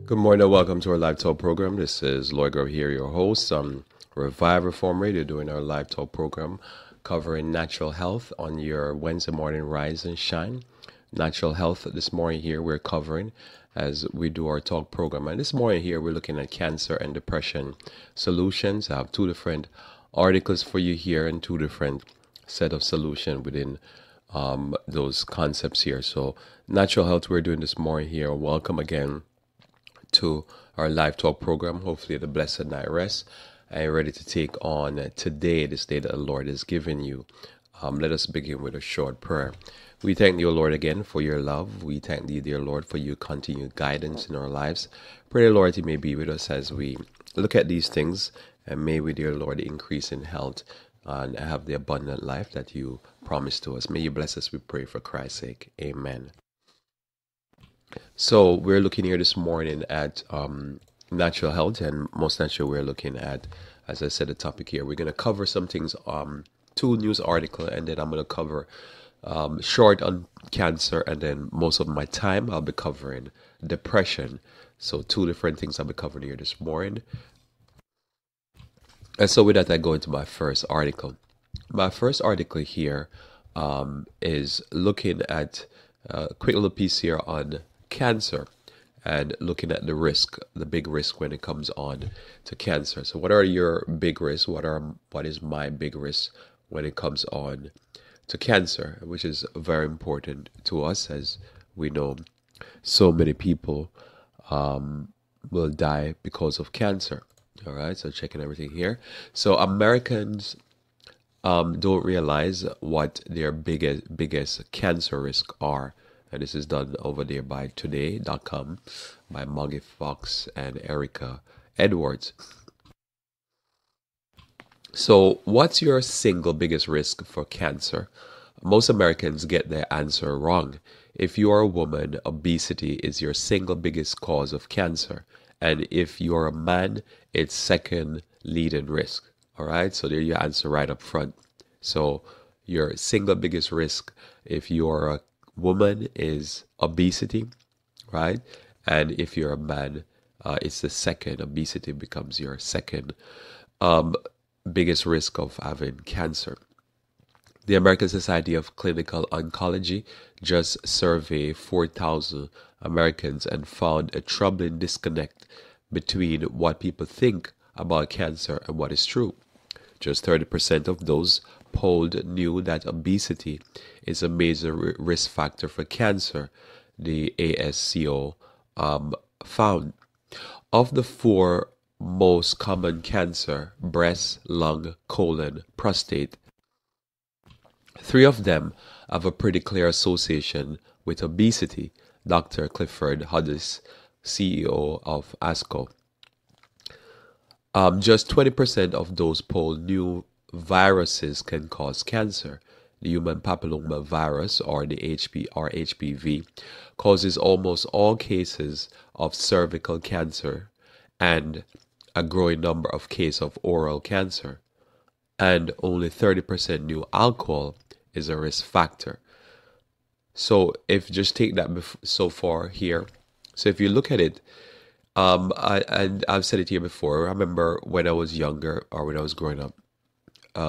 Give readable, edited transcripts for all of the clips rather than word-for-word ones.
Good morning and welcome to our live talk program. This is Lloyd Grove here, your host. Revive Reform Radio doing our live talk program covering natural health on your Wednesday morning rise and shine. Natural health this morning here we're covering as we do our talk program. And this morning here we're looking at cancer and depression solutions. I have two different articles for you here and two different set of solutions within those concepts here. So natural health we're doing this morning here. Welcome again to our live talk program. Hopefully the blessed night rest and you're ready to take on today, this day that the Lord has given you. Let us begin with a short prayer. We thank you, Lord, again for your love. We thank thee, dear Lord, for your continued guidance in our lives. Pray, Lord, you may be with us as we look at these things, and may we, dear Lord, increase in health and have the abundant life that you promised to us. May you bless us, we pray, for Christ's sake. Amen. So we're looking here this morning at natural health, and most naturally we're looking at, as I said, the topic here. We're going to cover some things, two news articles, and then I'm going to cover short on cancer, and then most of my time I'll be covering depression. So two different things I'll be covering here this morning. And so with that, I go into my first article. My first article here is looking at a quick little piece here on cancer and looking at the risk, the big risk when it comes on to cancer. So what are your big risks? What is my big risk when it comes on to cancer, which is very important to us, as we know so many people will die because of cancer. All right, so checking everything here. So Americans don't realize what their biggest cancer risks are. And this is done over there by today.com by Moggy Fox and Erica Edwards. So what's your single biggest risk for cancer? Most Americans get their answer wrong. If you are a woman, obesity is your single biggest cause of cancer. And if you're a man, it's second leading risk. All right, so there you answer right up front. So your single biggest risk if you're a woman is obesity, right? And if you're a man, it's the second. Obesity becomes your second biggest risk of having cancer. The American Society of Clinical Oncology just surveyed 4,000 Americans and found a troubling disconnect between what people think about cancer and what is true. Just 30% of those polled knew that obesity is a major risk factor for cancer, the ASCO found. Of the four most common cancer, breast, lung, colon, prostate, three of them have a pretty clear association with obesity, Dr. Clifford Huddis, CEO of ASCO. Just 20% of those polled knew viruses can cause cancer. The human papilloma virus, or the HPV, causes almost all cases of cervical cancer and a growing number of cases of oral cancer. And only 30% knew alcohol is a risk factor. So if just take that so far here. So if you look at it, and I've said it here before. I remember when I was younger or when I was growing up,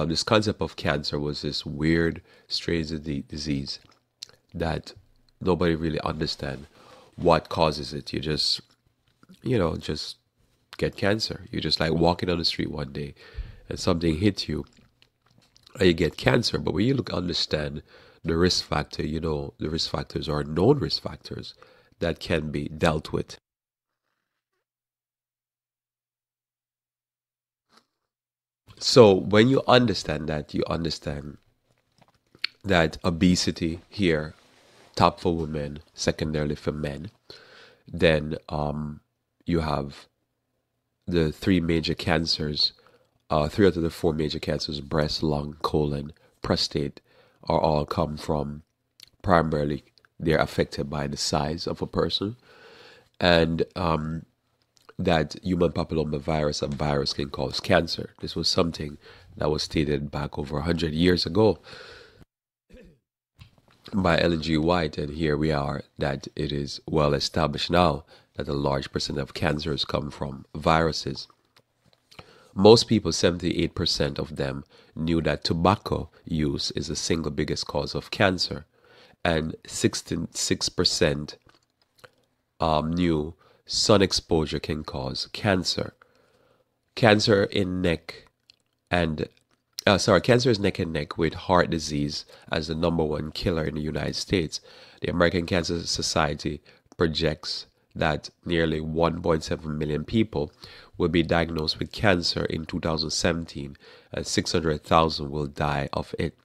this concept of cancer was this weird, strange disease that nobody really understand what causes it. You just get cancer. You're just like walking on the street one day and something hits you and you get cancer. But when you understand the risk factor, the risk factors are known risk factors that can be dealt with. So when you understand that, you understand that obesity here, top for women, secondarily for men, then you have the three major cancers, three out of the four major cancers, breast, lung, colon, prostate, are all come from primarily they're affected by the size of a person. And that human papilloma virus, a virus, can cause cancer. This was something that was stated back over 100 years ago by Ellen G. White, and here we are that it is well established now that a large percent of cancers come from viruses. Most people, 78% of them, knew that tobacco use is the single biggest cause of cancer, and 66% knew sun exposure can cause cancer. Cancer in neck and Cancer is neck and neck with heart disease as the number one killer in the United States. The American Cancer Society projects that nearly 1.7 million people will be diagnosed with cancer in 2017, and 600,000 will die of it.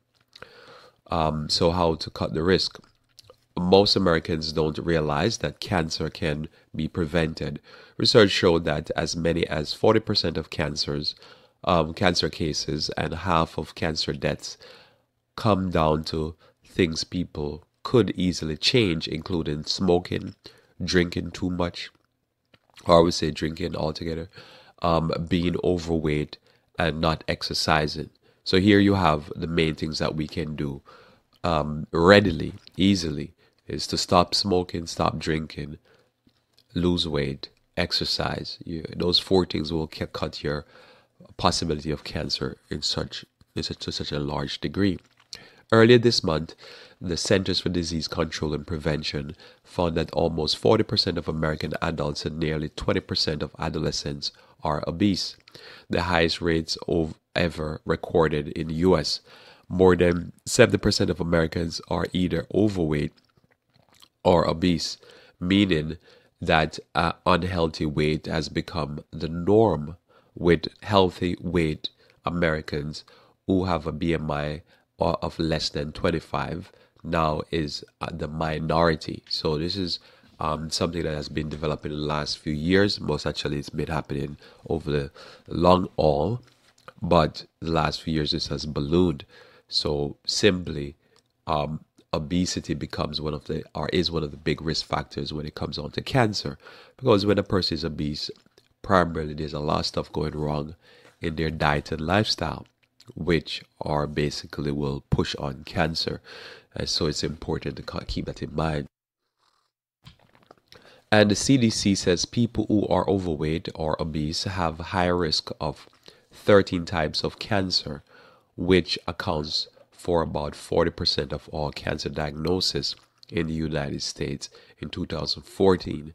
So, how to cut the risk? Most Americans don't realize that cancer can be prevented. Research showed that as many as 40% of cancer cases and half of cancer deaths come down to things people could easily change, including smoking, drinking too much, or I would say drinking altogether, being overweight, and not exercising. So here you have the main things that we can do readily, easily, is to stop smoking, stop drinking, lose weight, exercise. Those four things will cut your possibility of cancer to such a large degree. Earlier this month, the Centers for Disease Control and Prevention found that almost 40% of American adults and nearly 20% of adolescents are obese, the highest rates ever recorded in the US. More than 70% of Americans are either overweight or obese, meaning that unhealthy weight has become the norm, with healthy weight Americans who have a BMI of less than 25 now is the minority. So this is something that has been developed in the last few years. Most actually, it's been happening over the long haul, but the last few years this has ballooned. So simply, obesity becomes is one of the big risk factors when it comes on to cancer, because when a person is obese, primarily there's a lot of stuff going wrong in their diet and lifestyle, which are basically will push on cancer. And so it's important to keep that in mind. And the CDC says people who are overweight or obese have higher risk of 13 types of cancer, which accounts for about 40% of all cancer diagnoses in the United States in 2014.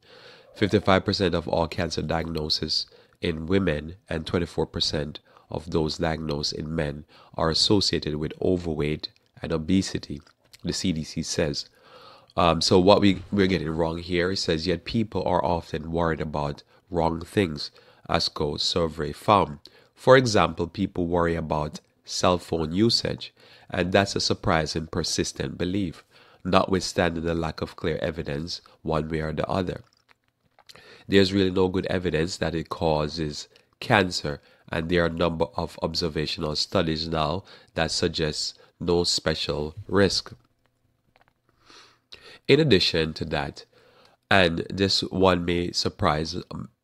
55% of all cancer diagnoses in women and 24% of those diagnosed in men are associated with overweight and obesity, the CDC says. So what we're getting wrong here, it says, yet people are often worried about wrong things, ASCO survey found. For example, people worry about cell phone usage, and that's a surprising, persistent belief, notwithstanding the lack of clear evidence one way or the other. There's really no good evidence that it causes cancer, and there are a number of observational studies now that suggest no special risk. In addition to that, and this one may surprise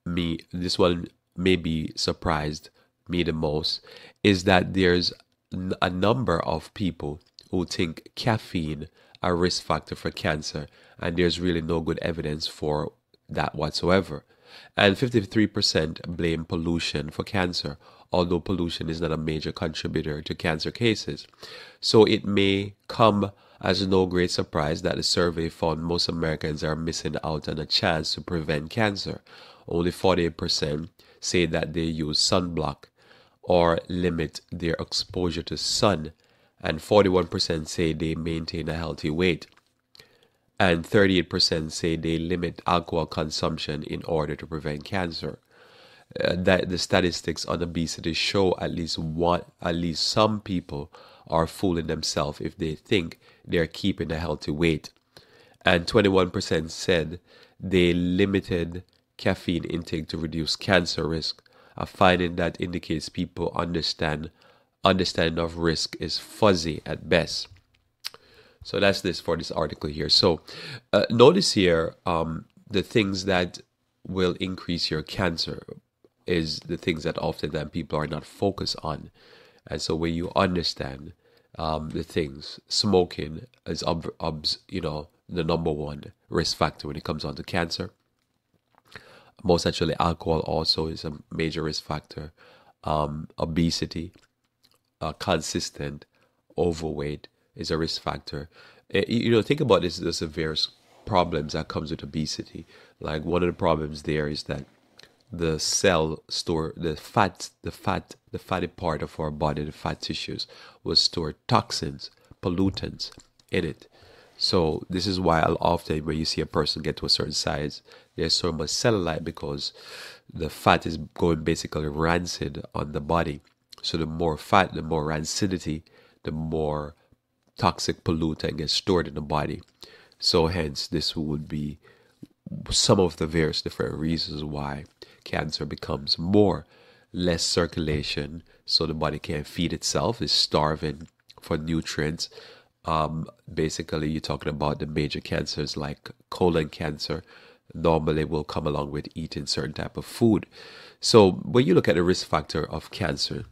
me, this one maybe surprised me the most, is that there's a number of people who think caffeine a risk factor for cancer, and there's really no good evidence for that whatsoever. And 53% blame pollution for cancer, although pollution is not a major contributor to cancer cases. So it may come as no great surprise that the survey found most Americans are missing out on a chance to prevent cancer. Only 48% say that they use sunblock or limit their exposure to sun, and 41% say they maintain a healthy weight, and 38% say they limit alcohol consumption in order to prevent cancer. That the statistics on obesity show at least some people are fooling themselves if they think they're keeping a healthy weight. And 21% said they limited caffeine intake to reduce cancer risk, a finding that indicates people understanding of risk is fuzzy at best. So that's this for this article here. So notice here the things that will increase your cancer is the things that often that people are not focused on. And so when you understand the things, smoking is the number one risk factor when it comes on to cancer. Most actually, alcohol also is a major risk factor. Obesity, consistent overweight is a risk factor. Think about this: the severe problems that comes with obesity. Like one of the problems there is that the cell store the fatty part of our body, the fat tissues, will store toxins, pollutants in it. So this is why often when you see a person get to a certain size, there's so much cellulite because the fat is going basically rancid on the body. So the more fat, the more rancidity, the more toxic pollutant gets stored in the body. So hence this would be some of the various different reasons why cancer becomes more less circulation, so the body can't feed itself, is starving for nutrients. Basically, you're talking about the major cancers like colon cancer. Normally, will come along with eating certain type of food. So when you look at the risk factor of cancer,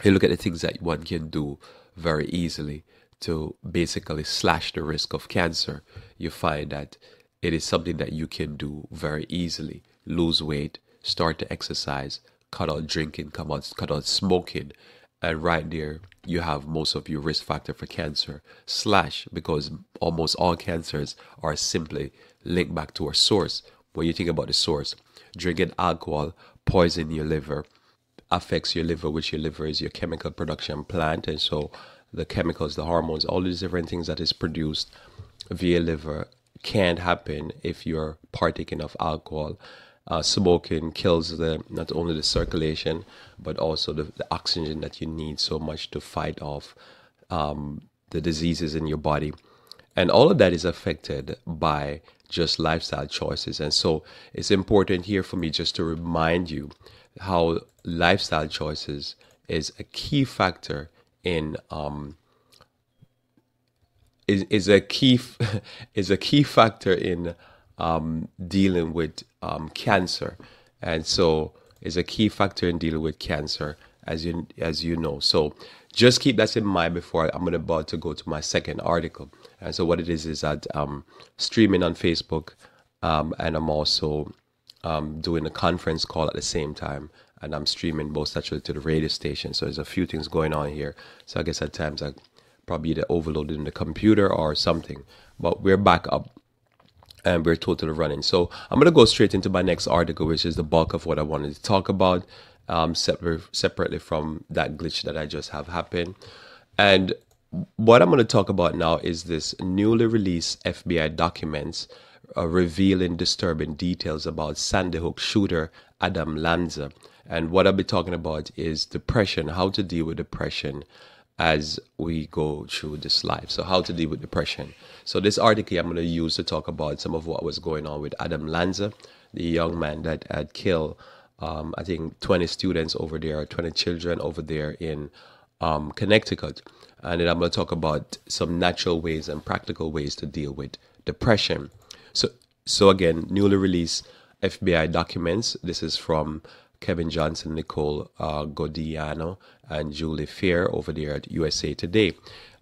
you look at the things that one can do very easily to basically slash the risk of cancer. You find that it is something that you can do very easily. Lose weight, start to exercise, cut out drinking, cut out smoking, and right there you have most of your risk factor for cancer slash, because almost all cancers are simply linked back to a source. When you think about the source, drinking alcohol poison your liver, affects your liver, which your liver is your chemical production plant. And so the chemicals, the hormones, all these different things that is produced via liver can't happen if you're partaking of alcohol. Smoking kills not only the circulation, but also the oxygen that you need so much to fight off the diseases in your body. And all of that is affected by just lifestyle choices. And so it's important here for me just to remind you how lifestyle choices is a key factor in is a key is a key factor in dealing with cancer, and so is a key factor in dealing with cancer, as you know. So just keep that in mind before I'm about to go to my second article. And so what it is that streaming on Facebook, and I'm also doing a conference call at the same time, and I'm streaming both actually to the radio station. So there's a few things going on here. So I guess at times I probably either overloaded in the computer or something. But we're back up and we're totally running. So I'm going to go straight into my next article, which is the bulk of what I wanted to talk about, separately from that glitch that I just have happened. And what I'm going to talk about now is this newly released FBI documents revealing disturbing details about Sandy Hook shooter Adam Lanza. And what I'll be talking about is depression, how to deal with depression as we go through this life. So how to deal with depression. So this article I'm going to use to talk about some of what was going on with Adam Lanza, the young man that had killed, I think, 20 students over there, 20 children over there in Connecticut. And then I'm going to talk about some natural ways and practical ways to deal with depression. So again, newly released FBI documents. This is from Kevin Johnson, Nicole Godiano, and Julie Fair over there at USA Today.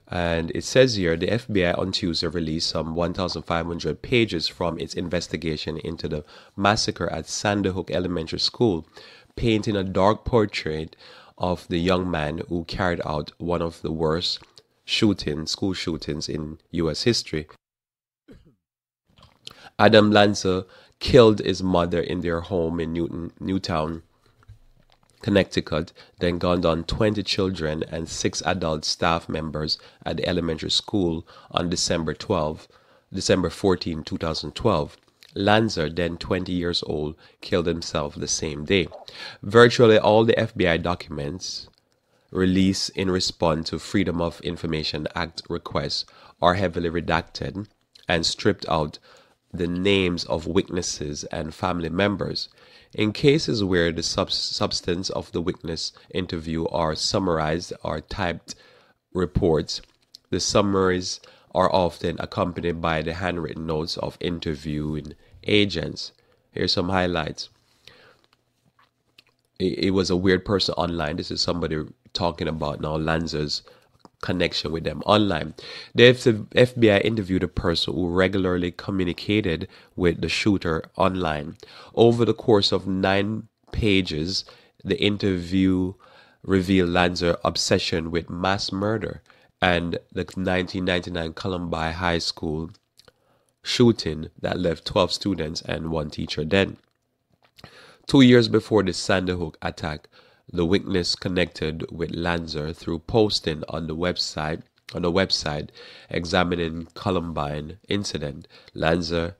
And it says here, the FBI on Tuesday released some 1,500 pages from its investigation into the massacre at Sandy Hook Elementary School, painting a dark portrait of the young man who carried out one of the worst school shootings in U.S. history. Adam Lanza killed his mother in their home in Newtown, Connecticut, then gunned on 20 children and 6 adult staff members at the elementary school on December 14, 2012. Lanza, then 20 years old, killed himself the same day. Virtually all the FBI documents released in response to Freedom of Information Act requests are heavily redacted and stripped out the names of witnesses and family members. In cases where the substance of the witness interview are summarized or typed reports, the summaries are often accompanied by the handwritten notes of interviewing agents. Here's some highlights. It was a weird person online. This is somebody talking about now Lanza's connection with them online. The FBI interviewed a person who regularly communicated with the shooter online. Over the course of 9 pages, the interview revealed Lanzer's obsession with mass murder and the 1999 Columbine High School shooting that left 12 students and one teacher dead. 2 years before the Sandy Hook attack, the witness connected with Lanzer through posting on the website examining Columbine incident. Lanzer,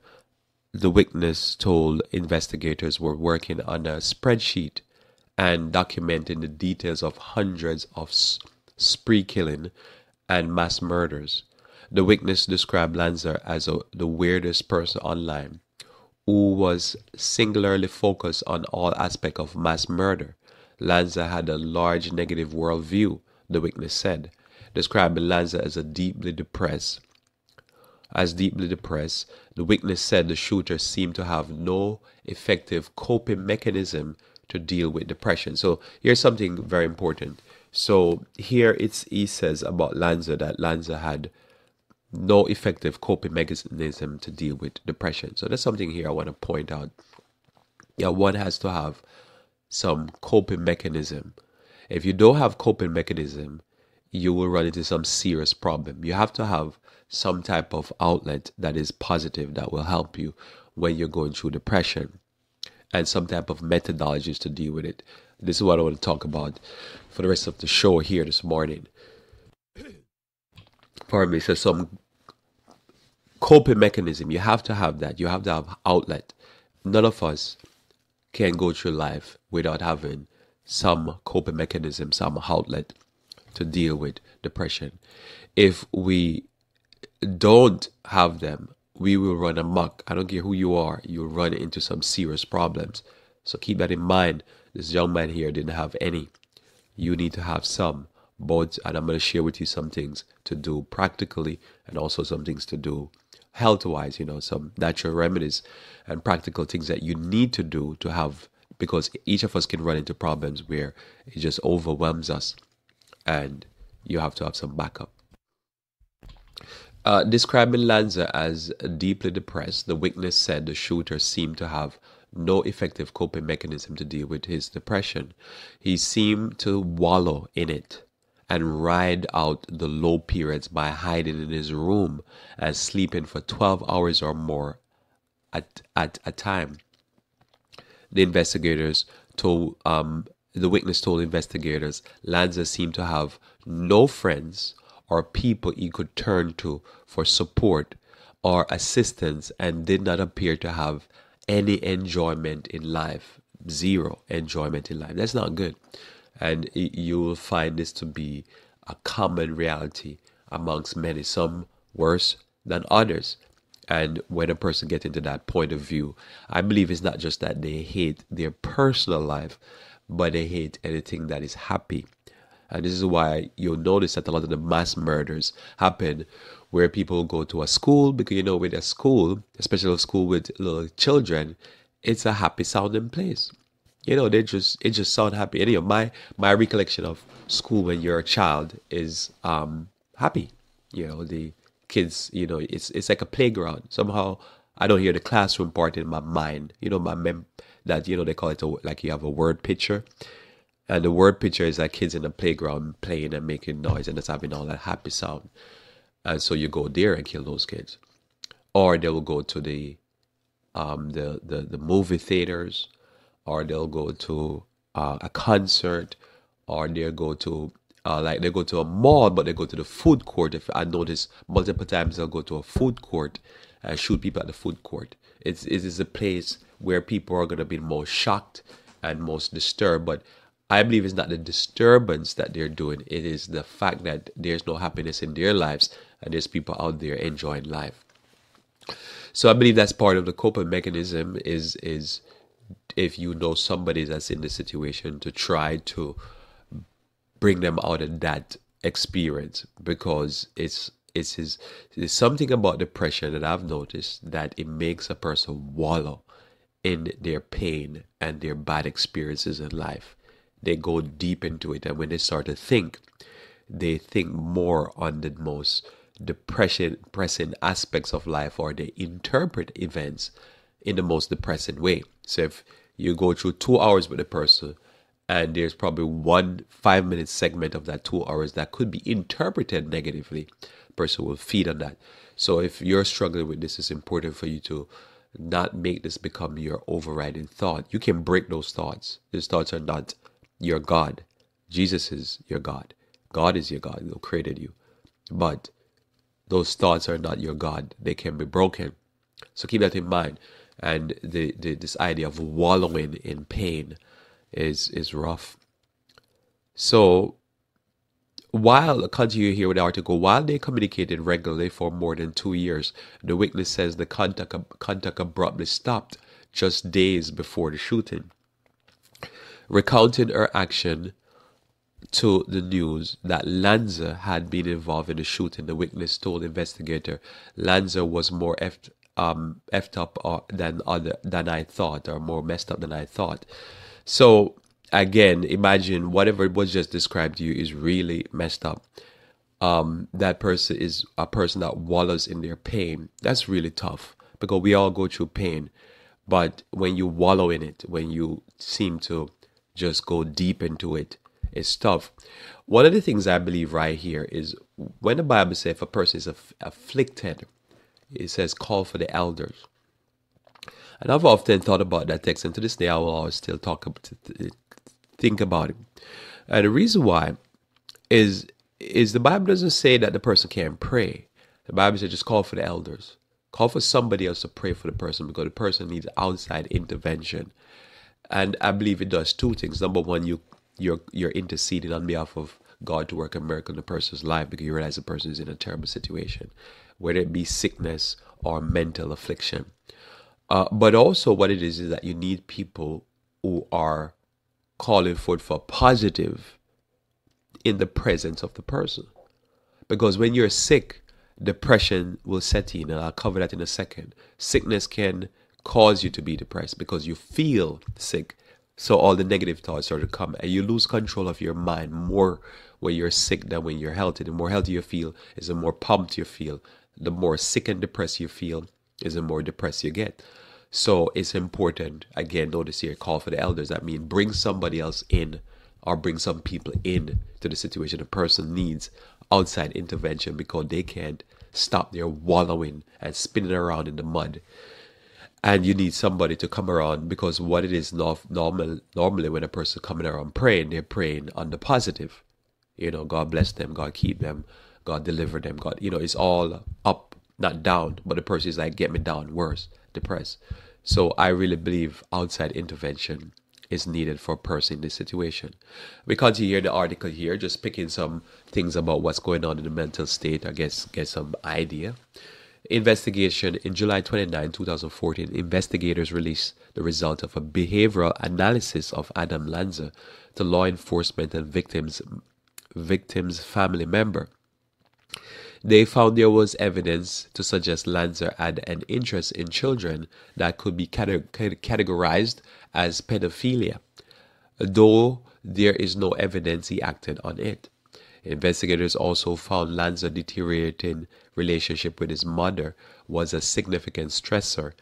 the witness, told investigators were working on a spreadsheet and documenting the details of hundreds of spree killing and mass murders. The witness described Lanzer as the weirdest person online, who was singularly focused on all aspects of mass murder. Lanza had a large negative worldview, the witness said, describing Lanza as deeply depressed. The witness said the shooter seemed to have no effective coping mechanism to deal with depression. So here's something very important. So here he says about Lanza that Lanza had no effective coping mechanism to deal with depression. So that's something here I want to point out. Yeah, one has to have some coping mechanism. If you don't have coping mechanism, you will run into some serious problem. You have to have some type of outlet that is positive that will help you when you're going through depression, and some type of methodologies to deal with it. This is what I want to talk about for the rest of the show here this morning. Pardon me. So some coping mechanism, you have to have that. You have to have outlet. None of us can go through life without having some coping mechanism, some outlet to deal with depression. If we don't have them, we will run amok. I don't care who you are, you'll run into some serious problems. So keep that in mind. This young man here didn't have any. You need to have some. And I'm going to share with you some things to do practically and also some things to do health-wise, some natural remedies and practical things that you need to do to have, because each of us can run into problems where it just overwhelms us and you have to have some backup. Describing Lanza as deeply depressed, the witness said the shooter seemed to have no effective coping mechanism to deal with his depression. He seemed to wallow in it and ride out the low periods by hiding in his room and sleeping for 12 hours or more at a time. The witness told investigators Lanza seemed to have no friends or people he could turn to for support or assistance and did not appear to have any enjoyment in life. Zero enjoyment in life. That's not good. And you will find this to be a common reality amongst many, some worse than others. And when a person gets into that point of view, I believe it's not just that they hate their personal life, but they hate anything that is happy. And this is why you'll notice that a lot of the mass murders happen where people go to a school, because with a school, especially a school with little children, it's a happy sounding place. It just sound happy. And my recollection of school when you're a child is happy. The kids, it's like a playground. Somehow I don't hear the classroom part in my mind. That they call it like you have a word picture. And the word picture is like kids in the playground playing and making noise and it's having all that happy sound. And so you go there and kill those kids. Or they will go to the movie theaters, or they'll go to a concert, or they'll go to they go to a mall, but they go to the food court. If I notice multiple times, they'll go to a food court and shoot people at the food court. It is a place where people are going to be most shocked and most disturbed. But I believe it's not the disturbance that they're doing. It is the fact that there's no happiness in their lives and there's people out there enjoying life. So I believe that's part of the coping mechanism is if you know somebody that's in this situation, to try to bring them out of that experience, because it's something about depression that I've noticed that it makes a person wallow in their pain and their bad experiences in life. They go deep into it, and when they start to think, they think more on the most depressing aspects of life, or they interpret events in the most depressing way. So if you go through 2 hours with a person, and there's probably 1 5 minute segment of that 2 hours that could be interpreted negatively, the person will feed on that. So if you're struggling with this, it's important for you to not make this become your overriding thought. You can break those thoughts. These thoughts are not your God. Jesus is your God. God is your God who created you. But those thoughts are not your God. They can be broken. So keep that in mind. And this idea of wallowing in pain is rough. So continue here with the article, while they communicated regularly for more than 2 years, the witness says the contact abruptly stopped just days before the shooting. Recounting her action to the news that Lanza had been involved in the shooting, the witness told investigator, Lanza was more effed up than I thought, or more messed up than I thought. So again, imagine whatever was just described to you is really messed up. That person is a person that wallows in their pain. That's really tough, because we all go through pain. But when you wallow in it, when you seem to just go deep into it, it's tough. One of the things I believe right here is when the Bible says if a person is afflicted, it says call for the elders. And I've often thought about that text, and to this day I will always still think about it. And the reason why is the Bible doesn't say that the person can't pray. The Bible says just call for the elders. Call for somebody else to pray for the person, because the person needs outside intervention. And I believe it does two things. Number one, you're interceding on behalf of God to work a miracle in the person's life, because you realize the person is in a terrible situation, whether it be sickness or mental affliction. But also what it is that you need people who are calling for positive in the presence of the person. Because when you're sick, depression will set in, and I'll cover that in a second. Sickness can cause you to be depressed because you feel sick. So all the negative thoughts start to come, and you lose control of your mind more when you're sick than when you're healthy. The more healthy you feel is the more pumped you feel. The more sick and depressed you feel is the more depressed you get. So it's important, again, notice here, call for the elders. That means bring somebody else in, or bring some people in to the situation. The person needs outside intervention because they can't stop their wallowing and spinning around in the mud. And you need somebody to come around, because what it is normally when a person coming around praying, they're praying on the positive. God bless them, God keep them, God deliver them, God, it's all up, not down. But the person is like, get me down, worse, depressed. So I really believe outside intervention is needed for a person in this situation. We continue here the article here, just picking some things about what's going on in the mental state, I guess, get some idea. Investigation in July 29, 2014, investigators released the result of a behavioral analysis of Adam Lanza to law enforcement and victims' family member. They found there was evidence to suggest Lanza had an interest in children that could be categorized as pedophilia, though there is no evidence he acted on it. Investigators also found Lanza's deteriorating relationship with his mother was a significant stressor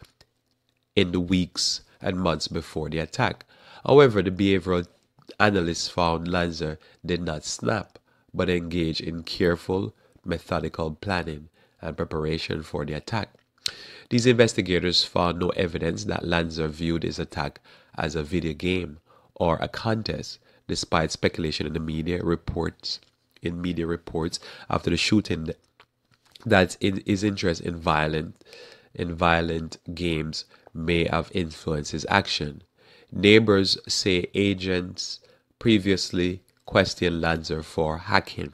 in the weeks and months before the attack. However, the behavioral analysts found Lanza did not snap, but engaged in careful, methodical planning and preparation for the attack. These investigators found no evidence that Lanza viewed his attack as a video game or a contest, despite speculation in the media reports after the shooting that his interest in violent games may have influenced his action. Neighbors say agents previously questioned Lanza for hacking.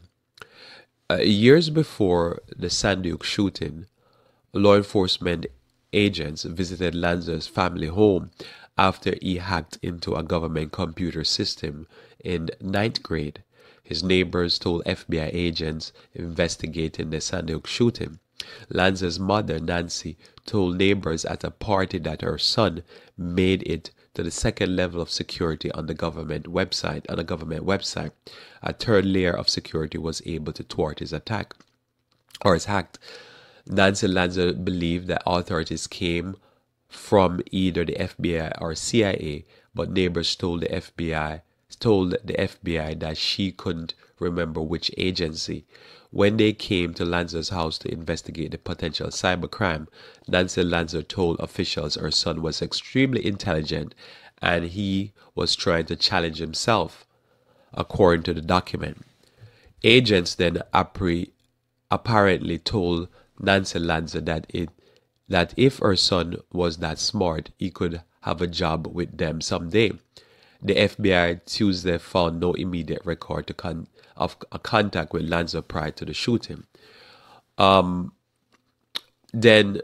Years before the Sandy Hook shooting, law enforcement agents visited Lanza's family home after he hacked into a government computer system in 9th grade. His neighbors told FBI agents investigating the Sandy Hook shooting. Lanza's mother, Nancy, told neighbors at a party that her son made it to the second level of security on the government website. A third layer of security was able to thwart his attack or his hack. Nancy Lanza believed that authorities came from either the FBI or CIA, but neighbors told the FBI that she couldn't remember which agency. When they came to Lanza's house to investigate the potential cybercrime, Nancy Lanza told officials her son was extremely intelligent and he was trying to challenge himself, according to the document. Agents then apparently told Nancy Lanza that if her son was that smart, he could have a job with them someday. The FBI Tuesday found no immediate record of a contact with Lanza prior to the shooting. Then,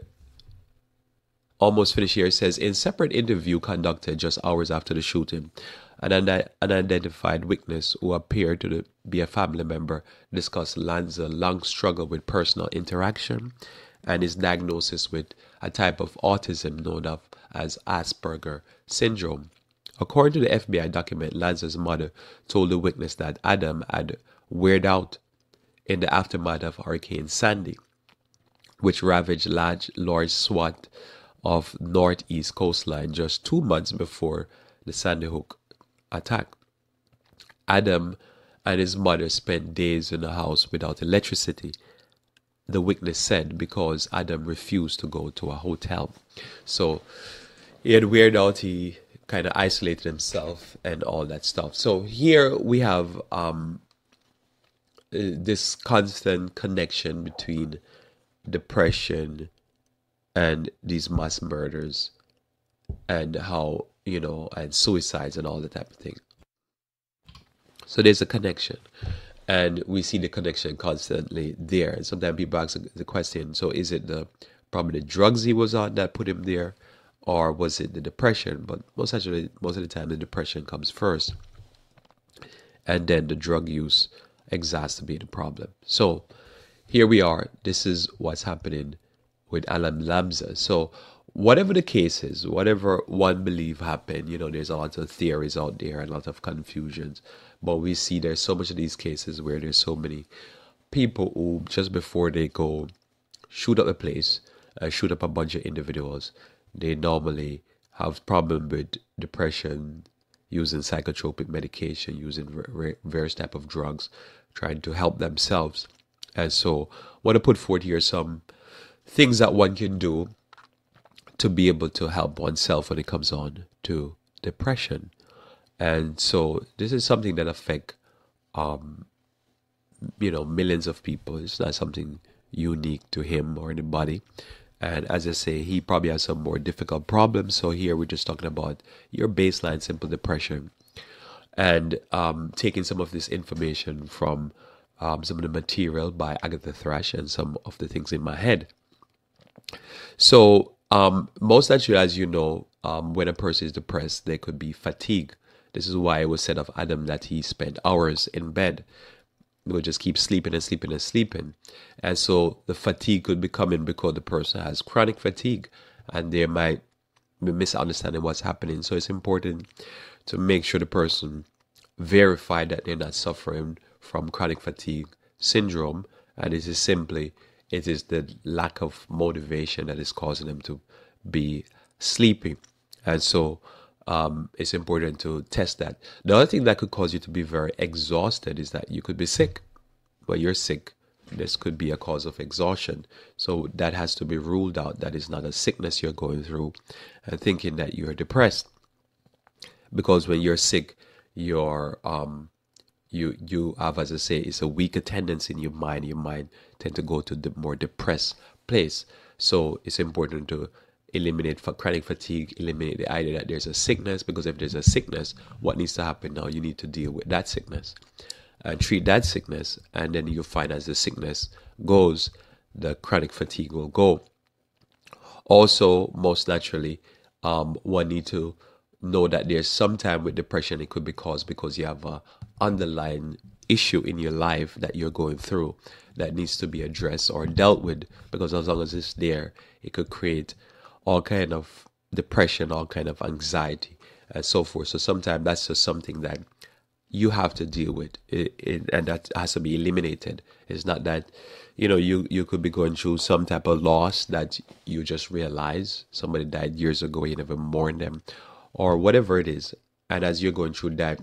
almost finished here, says, in separate interview conducted just hours after the shooting, an unidentified witness who appeared to be a family member discussed Lanza's long struggle with personal interaction and his diagnosis with a type of autism known as Asperger syndrome. According to the FBI document, Lanza's mother told the witness that Adam had weirded out in the aftermath of Hurricane Sandy, which ravaged large swath of northeast coastline just 2 months before the Sandy Hook attack. Adam and his mother spent days in the house without electricity, the witness said, because Adam refused to go to a hotel. So he had weirded out, he kind of isolated himself and all that stuff. So here we have this constant connection between depression and these mass murders and how, and suicides and all that type of thing. So there's a connection, and we see the connection constantly there. And sometimes people ask the question, so is it probably the drugs he was on that put him there, or was it the depression? But most of the time the depression comes first, and then the drug use exacerbate the problem. So here we are. This is what's happening with Adam Lanza. So whatever the case is, whatever one believe happened, there's a lot of theories out there and a lot of confusions. But we see there's so much of these cases where there's so many people who just before they go shoot up a place, shoot up a bunch of individuals, they normally have problem with depression, using psychotropic medication, using various type of drugs, trying to help themselves. And so I want to put forth here some things that one can do to be able to help oneself when it comes on to depression. And so this is something that affects millions of people. It's not something unique to him or anybody. And as I say, he probably has some more difficult problems. So here we're just talking about your baseline simple depression, and taking some of this information from some of the material by Agatha Thrash and some of the things in my head. So most naturally, as you know, when a person is depressed, there could be fatigue. This is why it was said of Adam that he spent hours in bed. He would just keep sleeping and sleeping and sleeping. And so the fatigue could be coming because the person has chronic fatigue and they might be misunderstanding what's happening. So it's important to make sure the person verify that they're not suffering from chronic fatigue syndrome. And it is the lack of motivation that is causing them to be sleepy. And so it's important to test that. The other thing that could cause you to be very exhausted is that you could be sick. When you're sick, this could be a cause of exhaustion. So that has to be ruled out. That is not a sickness you're going through and thinking that you're depressed. Because when you're sick, you're you have, as I say, it's a weaker tendency in your mind. Your mind tend to go to the more depressed place. So it's important to eliminate chronic fatigue, eliminate the idea that there's a sickness, because if there's a sickness, what needs to happen now? You need to deal with that sickness and treat that sickness, and then you find as the sickness goes, the chronic fatigue will go. Also, most naturally, one need to know that there's some time with depression it could be caused because you have a underlying issue in your life that you're going through that needs to be addressed or dealt with, because as long as it's there, it could create all kind of depression, all kind of anxiety, and so forth. So sometimes that's just something that you have to deal with and that has to be eliminated. It's not that you could be going through some type of loss that you just realize somebody died years ago, you never mourn them, or whatever it is. And as you're going through that,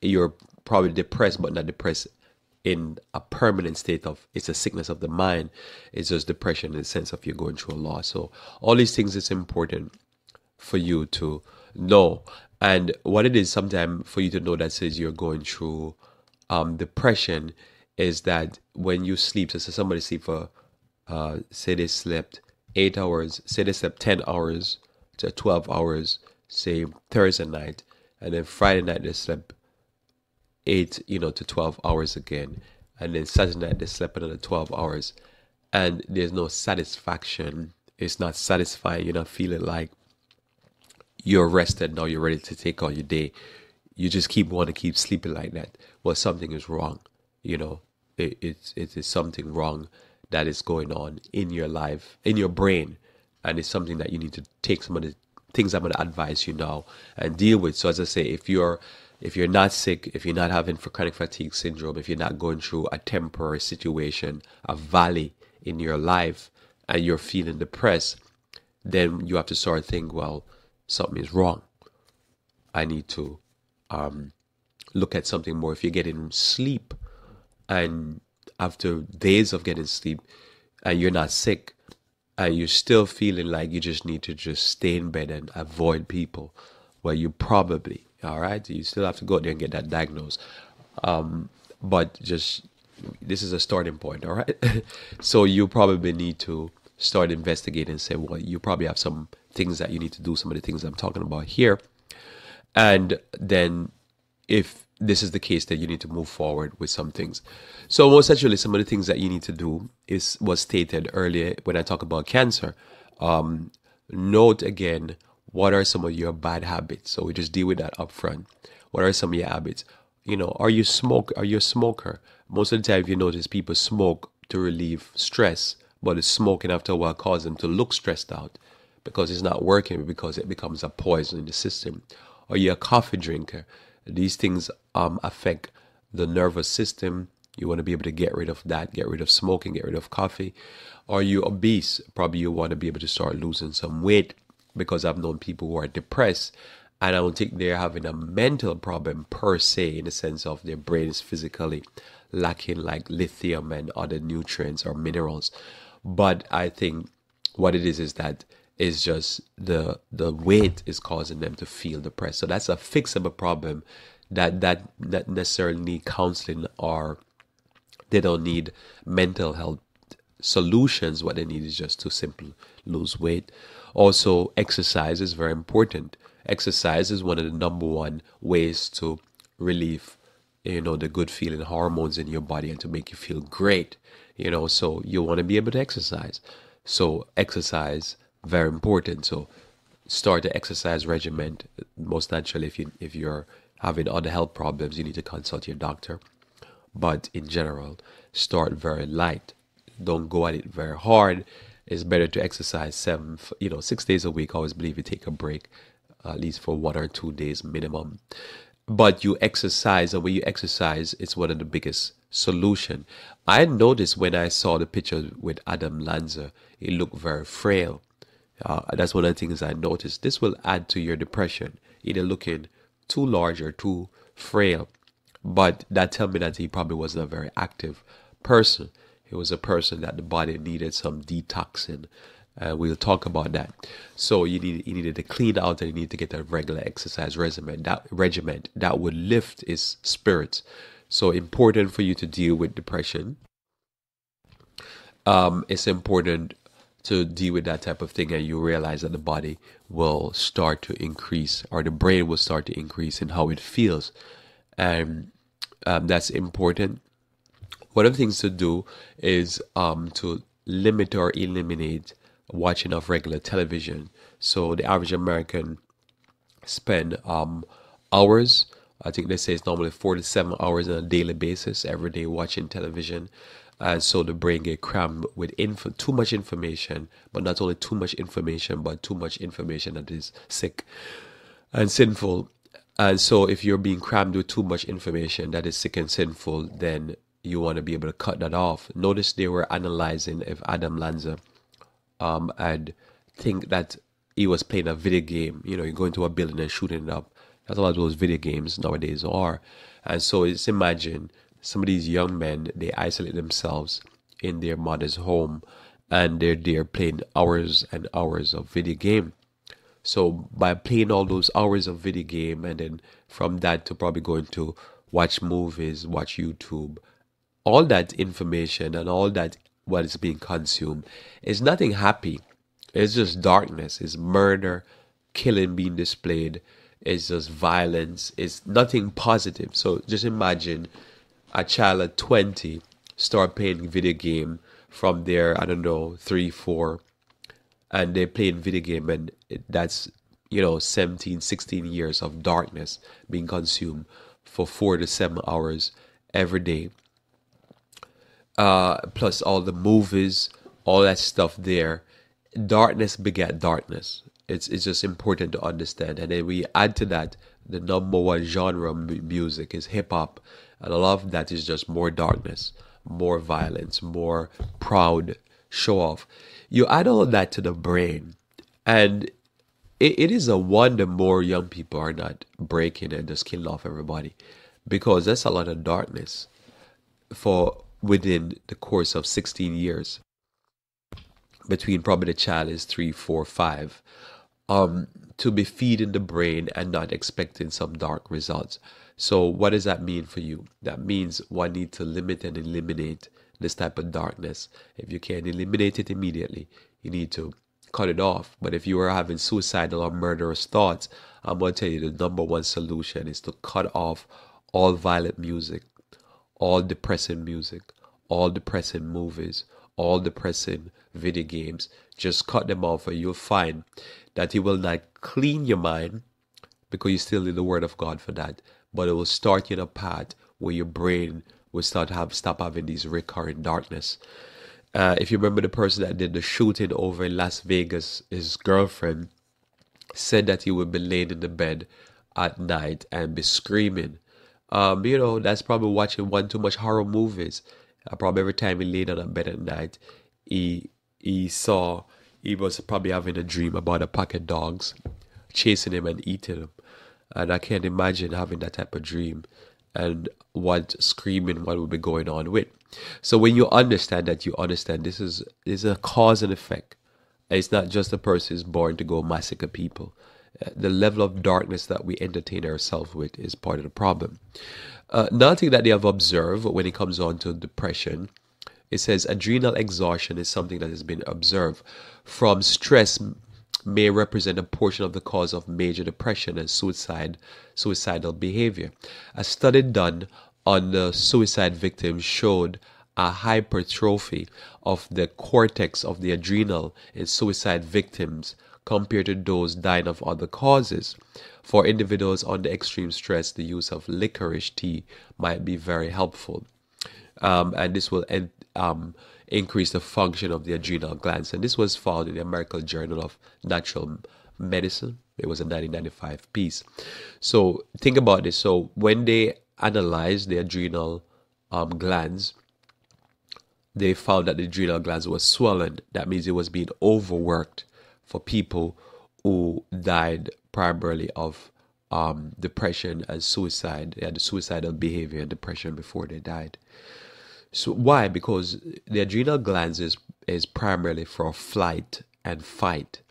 you're probably depressed, but not depressed in a permanent state of it's a sickness of the mind. It's just depression in the sense of you're going through a loss. So all these things, it's important for you to know. And what it is sometimes for you to know that says you're going through depression is that when you sleep, so somebody sleep for say they slept 8 hours, say they slept 10 hours to 12 hours, say Thursday night, and then Friday night they slept 8 to 12 hours again, and then Saturday night they slept another 12 hours, and there's no satisfaction. It's not satisfying. You're not feeling like you're rested now, you're ready to take on your day. You just want to keep sleeping like that. Well, something is wrong. It is something wrong that is going on in your life, in your brain, and it's something that you need to take some of the things I'm going to advise you now and deal with. So as I say, if you're not sick, if you're not having chronic fatigue syndrome, if you're not going through a temporary situation, a valley in your life, and you're feeling depressed, then you have to start thinking, well, something is wrong. I need to look at something more. If you're getting sleep, and after days of getting sleep, and you're not sick, and you're still feeling like you just need to just stay in bed and avoid people, well, you probably, all right, you still have to go there and get that diagnosed. But just, this is a starting point, all right? So you probably need to start investigating and say, well, you probably have some things that you need to do, some of the things I'm talking about here. And then if this is the case, then you need to move forward with some things. So most actually, some of the things that you need to do was stated earlier when I talk about cancer. Note again, what are some of your bad habits? So we just deal with that up front. What are some of your habits? Are you a smoker? Most of the time, if you notice, people smoke to relieve stress, but it's smoking after a while causes them to look stressed out because it's not working, because it becomes a poison in the system. Are you a coffee drinker? These things affect the nervous system. You want to be able to get rid of that, get rid of smoking, get rid of coffee. Are you obese? Probably you want to be able to start losing some weight, because I've known people who are depressed, and I don't think they're having a mental problem per se, in the sense of their brain is physically lacking like lithium and other nutrients or minerals. But I think what it is that it's just the weight is causing them to feel depressed. So that's a fixable problem that necessarily need counseling, or they don't need mental health solutions. What they need is just to simply lose weight. Also, exercise is very important. Exercise is one of the number one ways to relieve the good feeling hormones in your body and to make you feel great. So you want to be able to exercise. So exercise, very important. So start the exercise regimen. Most naturally, if you're having other health problems, you need to consult your doctor. But in general, start very light. Don't go at it very hard. It's better to exercise 6 days a week. I always believe you take a break, at least for 1 or 2 days minimum. But you exercise, and when you exercise, it's one of the biggest solution. I noticed when I saw the picture with Adam Lanza, he looked very frail. That's one of the things I noticed. This will add to your depression, either looking too large or too frail. But that tells me that he probably wasn't a very active person. He was a person that the body needed some detoxing. We'll talk about that. So you needed to clean out, and you need to get a regular exercise regimen that would lift his spirits. So important for you to deal with depression. It's important to deal with that type of thing, and you realize that the body will start to increase, or the brain will start to increase in how it feels. And that's important. One of the things to do is to limit or eliminate watching of regular television. So the average American spend hours, I think they say it's normally 4 to 7 hours on a daily basis every day watching television. And so the brain get crammed with too much information, but not only too much information, but too much information that is sick. and sinful. And so, if you're being crammed with too much information that is sick and sinful, then you want to be able to cut that off. Notice they were analyzing if Adam Lanza and think that he was playing a video game. You know, you go into a building and shooting it up. That's a lot of those video games nowadays are. And so it's imagine some of these young men, they isolate themselves in their mother's home and they're there playing hours and hours of video game. So by playing all those hours of video game and then from that to probably going to watch movies, watch YouTube, all that information and all that what is being consumed is nothing happy. It's just darkness. It's murder, killing being displayed. It's just violence. It's nothing positive. So just imagine a child at 20 start playing video game from their, I don't know, 3, 4, and they're playing video game and that's 17, 16 years of darkness being consumed for 4 to 7 hours every day, plus all the movies, all that stuff there. Darkness begat darkness. It's just important to understand. And then we add to that the number one genre music is hip hop, and a lot of that is just more darkness, more violence, more proud show off. You add all of that to the brain, and it is a wonder more young people are not breaking and just killing off everybody, because that's a lot of darkness for within the course of 16 years between probably the child is 3, 4, 5, to be feeding the brain and not expecting some dark results. So what does that mean for you? That means one need to limit and eliminate this type of darkness. If you can eliminate it immediately, you need to cut it off. But if you are having suicidal or murderous thoughts, I'm going to tell you the number one solution is to cut off all violent music, all depressing music, all depressing movies, all depressing video games. Just cut them off and you'll find that it will not clean your mind, because you still need the word of God for that, but it will start you in a path where your brain will stop having these recurring darkness. If you remember the person that did the shooting over in Las Vegas, his girlfriend said that he would be laying in the bed at night and be screaming. That's probably watching one too much horror movies. Probably every time he laid on a bed at night, he was probably having a dream about a pack of dogs chasing him and eating him. And I can't imagine having that type of dream and what screaming what would be going on with. So when you understand that, you understand this is a cause and effect. It's not just a person is born to go massacre people. The level of darkness that we entertain ourselves with is part of the problem. Another thing that they have observed when it comes on to depression, it says adrenal exhaustion is something that has been observed from stress may represent a portion of the cause of major depression and suicidal behavior. A study done on the suicide victims showed a hypertrophy of the cortex of the adrenal in suicide victims compared to those dying of other causes. For individuals under extreme stress, the use of licorice tea might be very helpful. And this will increase the function of the adrenal glands. And this was found in the American Journal of Natural Medicine. It was a 1995 piece. So think about this. So when they analyzed the adrenal glands, they found that the adrenal glands were swollen. That means it was being overworked for people who died primarily of depression and suicide. They had the suicidal behavior and depression before they died. So why? Because the adrenal glands is primarily for flight and fight.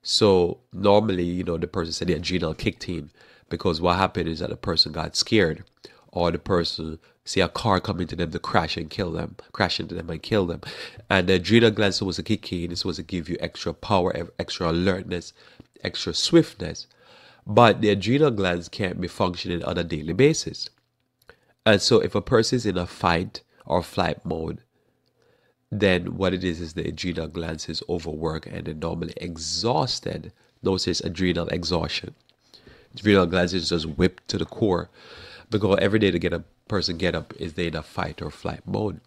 So normally, the person said the adrenal kicked in because what happened is that the person got scared, or the person see a car coming to them to crash into them and kill them. And the adrenal glands was a kick in. This was to give you extra power, extra alertness, extra swiftness. But the adrenal glands can't be functioning on a daily basis. And so if a person is in a fight or flight mode, then what it is the adrenal glands is overworked and they're normally exhausted. Notice adrenal exhaustion. Adrenal glands is just whipped to the core, because every day to get a person get up is they in a fight or flight mode.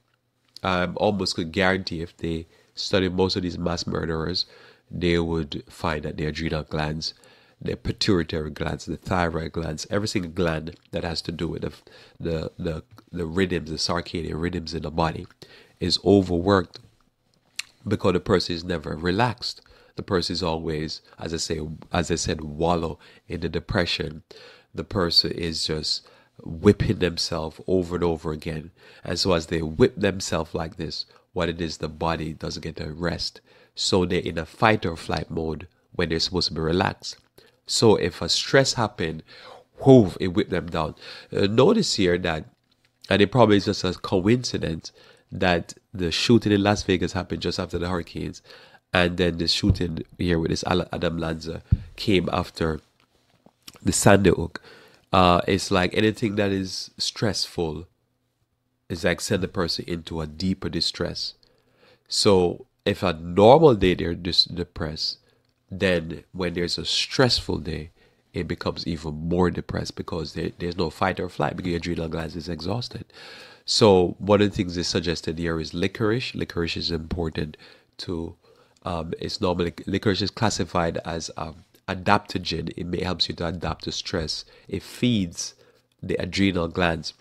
I almost could guarantee if they study most of these mass murderers, they would find that their adrenal glands the pituitary glands, the thyroid glands, every single gland that has to do with the rhythms, the circadian rhythms in the body, is overworked because the person is never relaxed. The person is always, as I said, wallow in the depression. The person is just whipping themselves over and over again. And so as they whip themselves like this, what it is, the body doesn't get a rest. So they're in a fight or flight mode when they're supposed to be relaxed. So if a stress happen, whoo, it whip them down. Notice here that, and it probably is just a coincidence, that the shooting in Las Vegas happened just after the hurricanes, and then the shooting here with this Adam Lanza came after the Sandy Hook. It's like anything that is stressful is like send the person into a deeper distress. So if a normal day they're depressed, then when there's a stressful day, it becomes even more depressed because there's no fight or flight because your adrenal glands is exhausted. So one of the things they suggested here is licorice. Licorice is important to. It's normally licorice is classified as adaptogen. It may helps you to adapt to stress. It feeds the adrenal glands.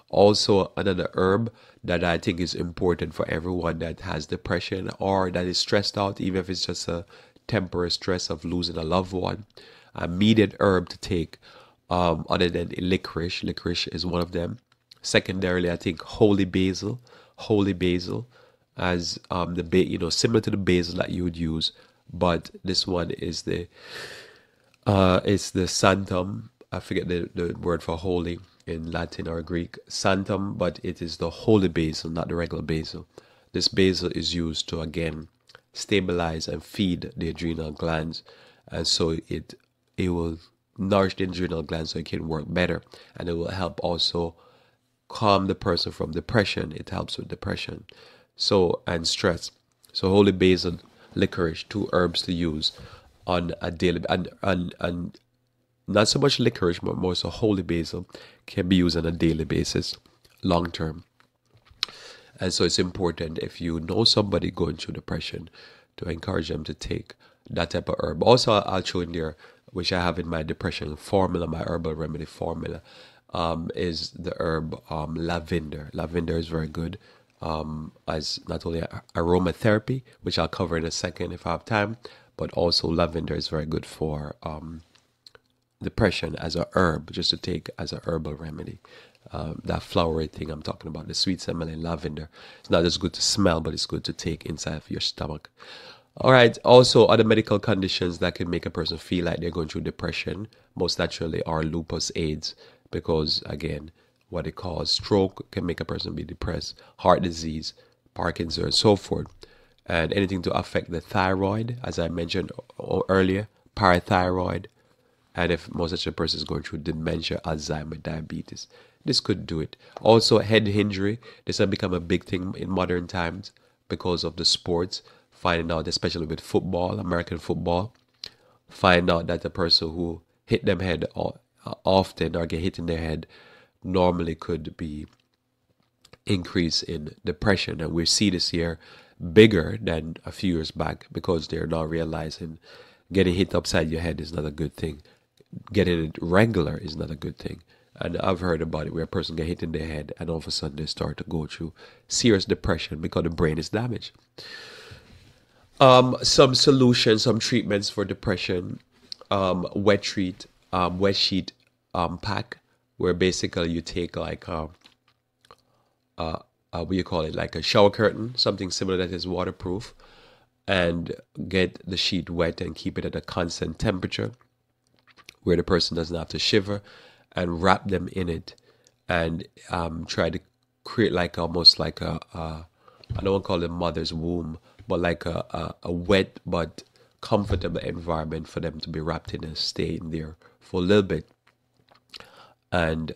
Also, another herb that I think is important for everyone that has depression or that is stressed out, even if it's just a temporary stress of losing a loved one. A immediate herb to take, other than licorice. Licorice is one of them. Secondarily, I think holy basil. Holy basil, as similar to the basil that you would use, but this one is it's the santum. I forget the word for holy in Latin or Greek, santum, but it is the holy basil, not the regular basil. This basil is used to again stabilize and feed the adrenal glands, and so it will nourish the adrenal glands so it can work better, and it will help also calm the person from depression. It helps with depression, so and stress. So holy basil, licorice, two herbs to use on a daily, and not so much licorice, but more so holy basil can be used on a daily basis, long term. And so it's important if you know somebody going through depression to encourage them to take that type of herb. Also, I'll show in there, which I have in my depression formula, my herbal remedy formula, is the herb lavender. Lavender is very good as not only aromatherapy, which I'll cover in a second if I have time, but also lavender is very good for depression as a herb, just to take as a herbal remedy. That flowery thing I'm talking about, the sweet smelling lavender. It's not just good to smell, but it's good to take inside of your stomach. All right. Also, other medical conditions that can make a person feel like they're going through depression, most naturally, are lupus, AIDS, because again, what it calls stroke can make a person be depressed, heart disease, Parkinson's, and so forth. And anything to affect the thyroid, as I mentioned earlier, parathyroid, and if most such a person is going through dementia, Alzheimer, diabetes, this could do it. Also, head injury. This has become a big thing in modern times because of the sports. Finding out, especially with football, American football, find out that the person who hit them head often or get hit in their head normally could be increase in depression. And we see this here bigger than a few years back because they're now realizing getting hit upside your head is not a good thing. Getting it regular is not a good thing. And I've heard about it where a person get hit in their head and all of a sudden they start to go through serious depression because the brain is damaged. Some solutions, some treatments for depression, wet sheet pack, where basically you take like what do you call it, like a shower curtain, something similar that is waterproof, and get the sheet wet and keep it at a constant temperature where the person doesn't have to shiver, and wrap them in it, and try to create like almost like I don't want to call it mother's womb, but like a wet but comfortable environment for them to be wrapped in and stay in there for a little bit. And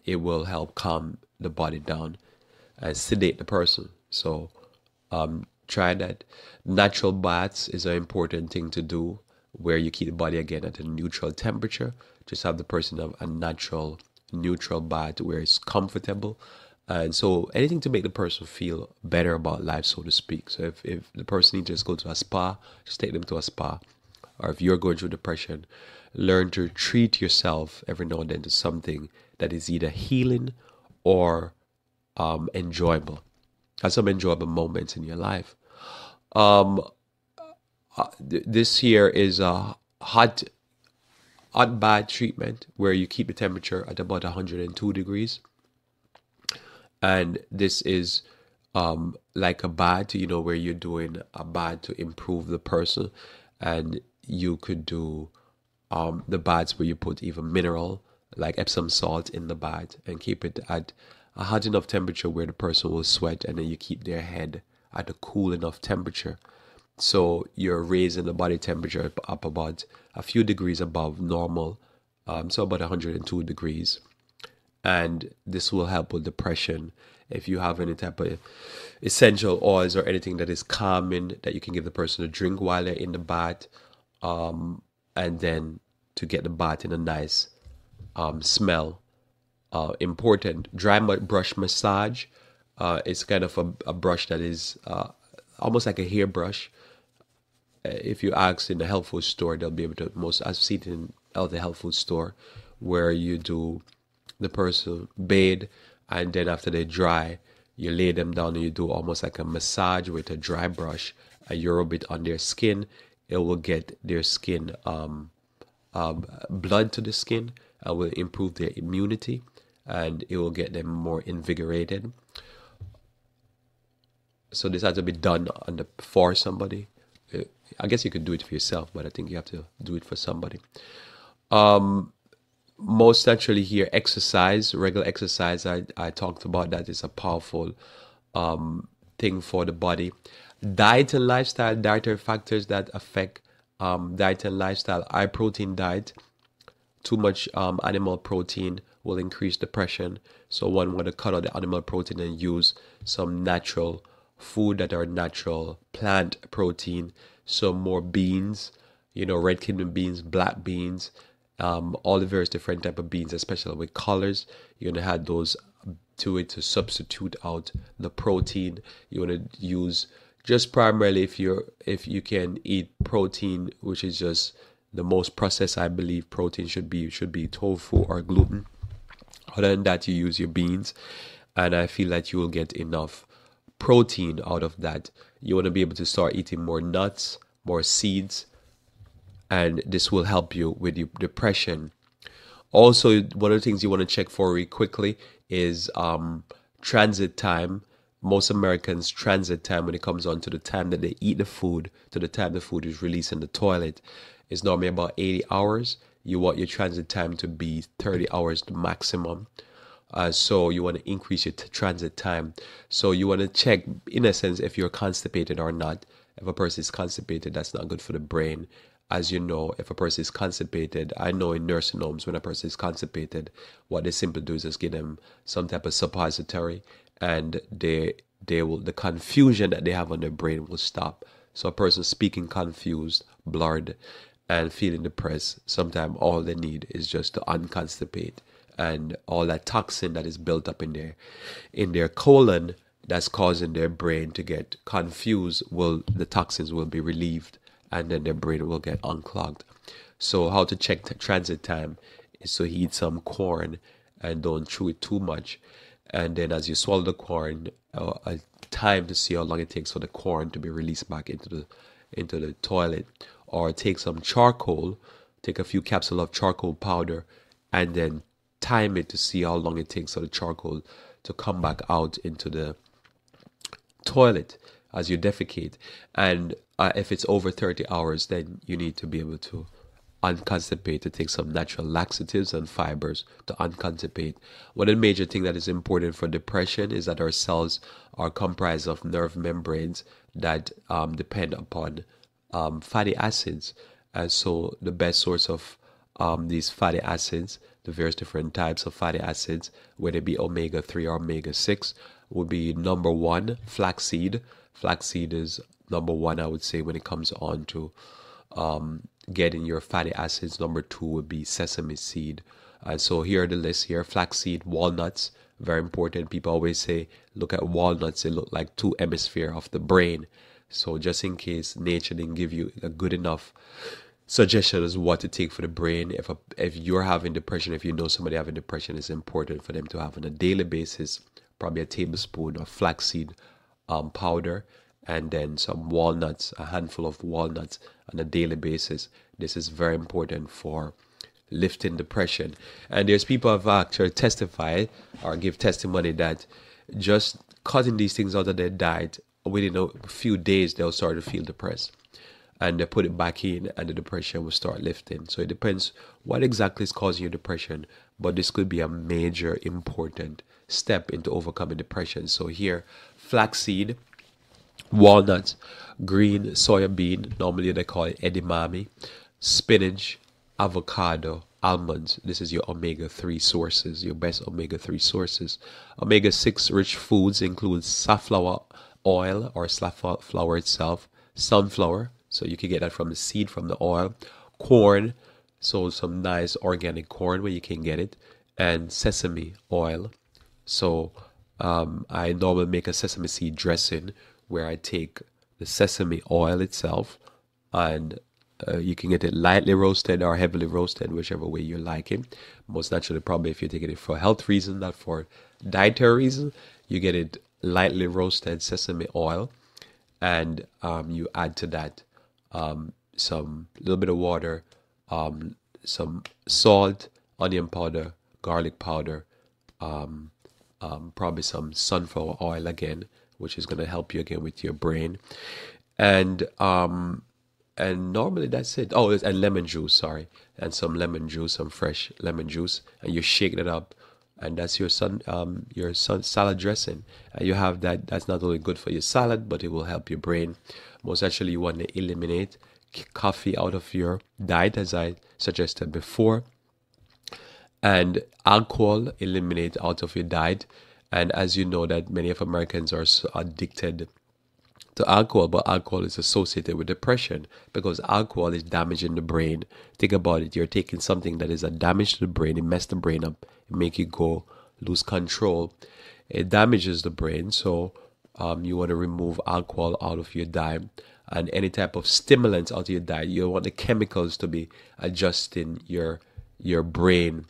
it will help calm the body down and sedate the person. So try that. Natural baths is an important thing to do, where you keep the body again at a neutral temperature. Just have the person have a natural neutral bath where it's comfortable. And so anything to make the person feel better about life, so to speak. So if the person needs to just go to a spa, just take them to a spa. or if you're going through depression, learn to treat yourself every now and then to something that is either healing or enjoyable. Have some enjoyable moments in your life. Um, this here is a hot bath treatment where you keep the temperature at about 102 degrees, and this is like a bath, where you're doing a bath to improve the person, and you could do the baths where you put even mineral like Epsom salt in the bath and keep it at a hot enough temperature where the person will sweat, and then you keep their head at a cool enough temperature. So you're raising the body temperature up about a few degrees above normal, so about 102 degrees. And this will help with depression. If you have any type of essential oils or anything that is calming that you can give the person to drink while they're in the bath, and then to get the bath in a nice smell. Important. Dry brush massage. It's kind of a brush that is almost like a hairbrush. If you ask in the health food store, they'll be able to. I've seen it in the health food store, where you do the person bathe, and then after they dry, you lay them down and you do almost like a massage with a dry brush, and you rub it on their skin. It will get their skin blood to the skin, and will improve their immunity, and it will get them more invigorated. So this has to be done for somebody. I guess you could do it for yourself, but I think you have to do it for somebody. Most naturally here, exercise, regular exercise. I talked about that is a powerful thing for the body. Diet and lifestyle, dietary factors that affect diet and lifestyle. High protein diet, too much animal protein will increase depression. So one want to cut out the animal protein and use some natural food that are natural plant protein. So more beans, red kidney beans, black beans, all the various different type of beans, especially with colors. You're gonna add those to it to substitute out the protein. You want to use just primarily if you can eat protein, which is just the most processed. I believe protein should be tofu or gluten. Other than that, you use your beans, and I feel that you will get enough protein out of that. You want to be able to start eating more nuts, more seeds, and this will help you with your depression. Also, one of the things you want to check for really quickly is transit time. Most Americans' transit time, when it comes on to the time that they eat the food to the time the food is released in the toilet, is normally about 80 hours. You want your transit time to be 30 hours the maximum. So you want to increase your transit time. So you want to check, in a sense, if you're constipated or not. If a person is constipated, that's not good for the brain. As you know, if a person is constipated, I know in nursing homes, when a person is constipated, what they simply do is just give them some type of suppository, and the confusion that they have on their brain will stop. So a person speaking confused, blurred, and feeling depressed, sometimes all they need is just to unconstipate, and all that toxin that is built up in their colon that's causing their brain to get confused, the toxins will be relieved, and then their brain will get unclogged. So how to check transit time is to eat some corn and don't chew it too much. And then as you swallow the corn, a time to see how long it takes for the corn to be released back into the toilet. Or take some charcoal, take a few capsules of charcoal powder, and then time it to see how long it takes for the charcoal to come back out into the toilet as you defecate. And if it's over 30 hours, then you need to be able to unconstipate, to take some natural laxatives and fibers to unconstipate. One of the major things that is important for depression is that our cells are comprised of nerve membranes that depend upon fatty acids. And so the best source of these fatty acids, the various different types of fatty acids, whether it be omega-3 or omega-6, would be number one, flaxseed. Flaxseed is number one, I would say, when it comes on to getting your fatty acids. Number two would be sesame seed. And so here are the lists here: flaxseed, walnuts, very important. People always say, look at walnuts, they look like two hemispheres of the brain. So just in case nature didn't give you a good enough suggestions what to take for the brain. If you're having depression, if you know somebody having depression, it's important for them to have on a daily basis probably a tablespoon of flaxseed powder, and then some walnuts, a handful of walnuts on a daily basis. This is very important for lifting depression. And there's people who have actually testified or give testimony that just cutting these things out of their diet, within a few days they'll start to feel depressed, and they put it back in and the depression will start lifting. So it depends what exactly is causing your depression, but this could be a major important step into overcoming depression. So here, flaxseed, walnuts, green soya bean, normally they call it edamame, spinach, avocado, almonds. This is your omega-3 sources, your best omega-3 sources. Omega-6 rich foods include safflower oil or safflower itself, sunflower, so you can get that from the seed, from the oil, corn, so some nice organic corn where you can get it, and sesame oil. So I normally make a sesame seed dressing where I take the sesame oil itself, and you can get it lightly roasted or heavily roasted, whichever way you like it. Most naturally, probably if you're taking it for health reason, not for dietary reason, you get it lightly roasted sesame oil, and you add to that some little bit of water, some salt, onion powder, garlic powder, probably some sunflower oil again, which is going to help you again with your brain, and normally that's it. Oh, and lemon juice, sorry, and some lemon juice, some fresh lemon juice, and you shake it up, and that's your salad dressing. And you have that. That's not only good for your salad, but it will help your brain. Most actually, you want to eliminate coffee out of your diet, as I suggested before, and alcohol eliminate out of your diet. And as you know, that many of Americans are so addicted to alcohol, but alcohol is associated with depression because alcohol is damaging the brain. Think about it. You're taking something that is a damage to the brain, it messes the brain up, it make you go lose control. It damages the brain. So you want to remove alcohol out of your diet and any type of stimulants out of your diet. You want the chemicals to be adjusting your brain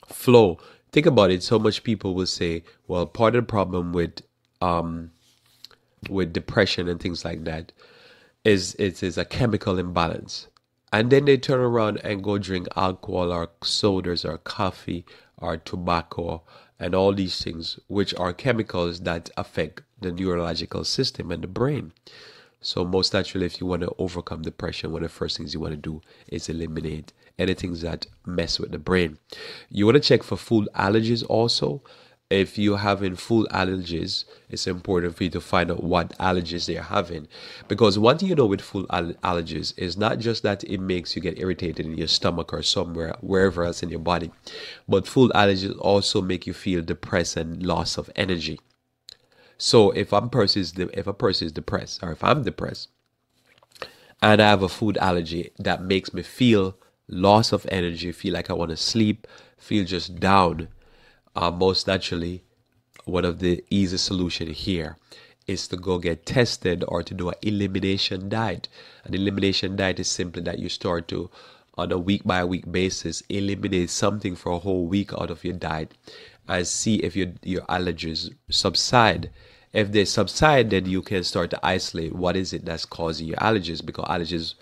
flow. Think about it. So much people will say, well, part of the problem with depression and things like that is it is a chemical imbalance, and then they turn around and go drink alcohol or sodas or coffee or tobacco and all these things, which are chemicals that affect the neurological system and the brain. So most naturally, if you want to overcome depression, one of the first things you want to do is eliminate anything that mess with the brain. You want to check for food allergies also. If you're having food allergies, it's important for you to find out what allergies they're having. Because one thing you know with food allergies is not just that it makes you get irritated in your stomach or somewhere, wherever else in your body, but food allergies also make you feel depressed and loss of energy. So if a person is depressed, or if I'm depressed, and I have a food allergy that makes me feel loss of energy, feel like I want to sleep, feel just down, most naturally, one of the easy solution here is to go get tested or to do an elimination diet. An elimination diet is simply that you start to, on a week by week basis, eliminate something for a whole week out of your diet and see if your allergies subside. If they subside, then you can start to isolate what is it that's causing your allergies, because allergies,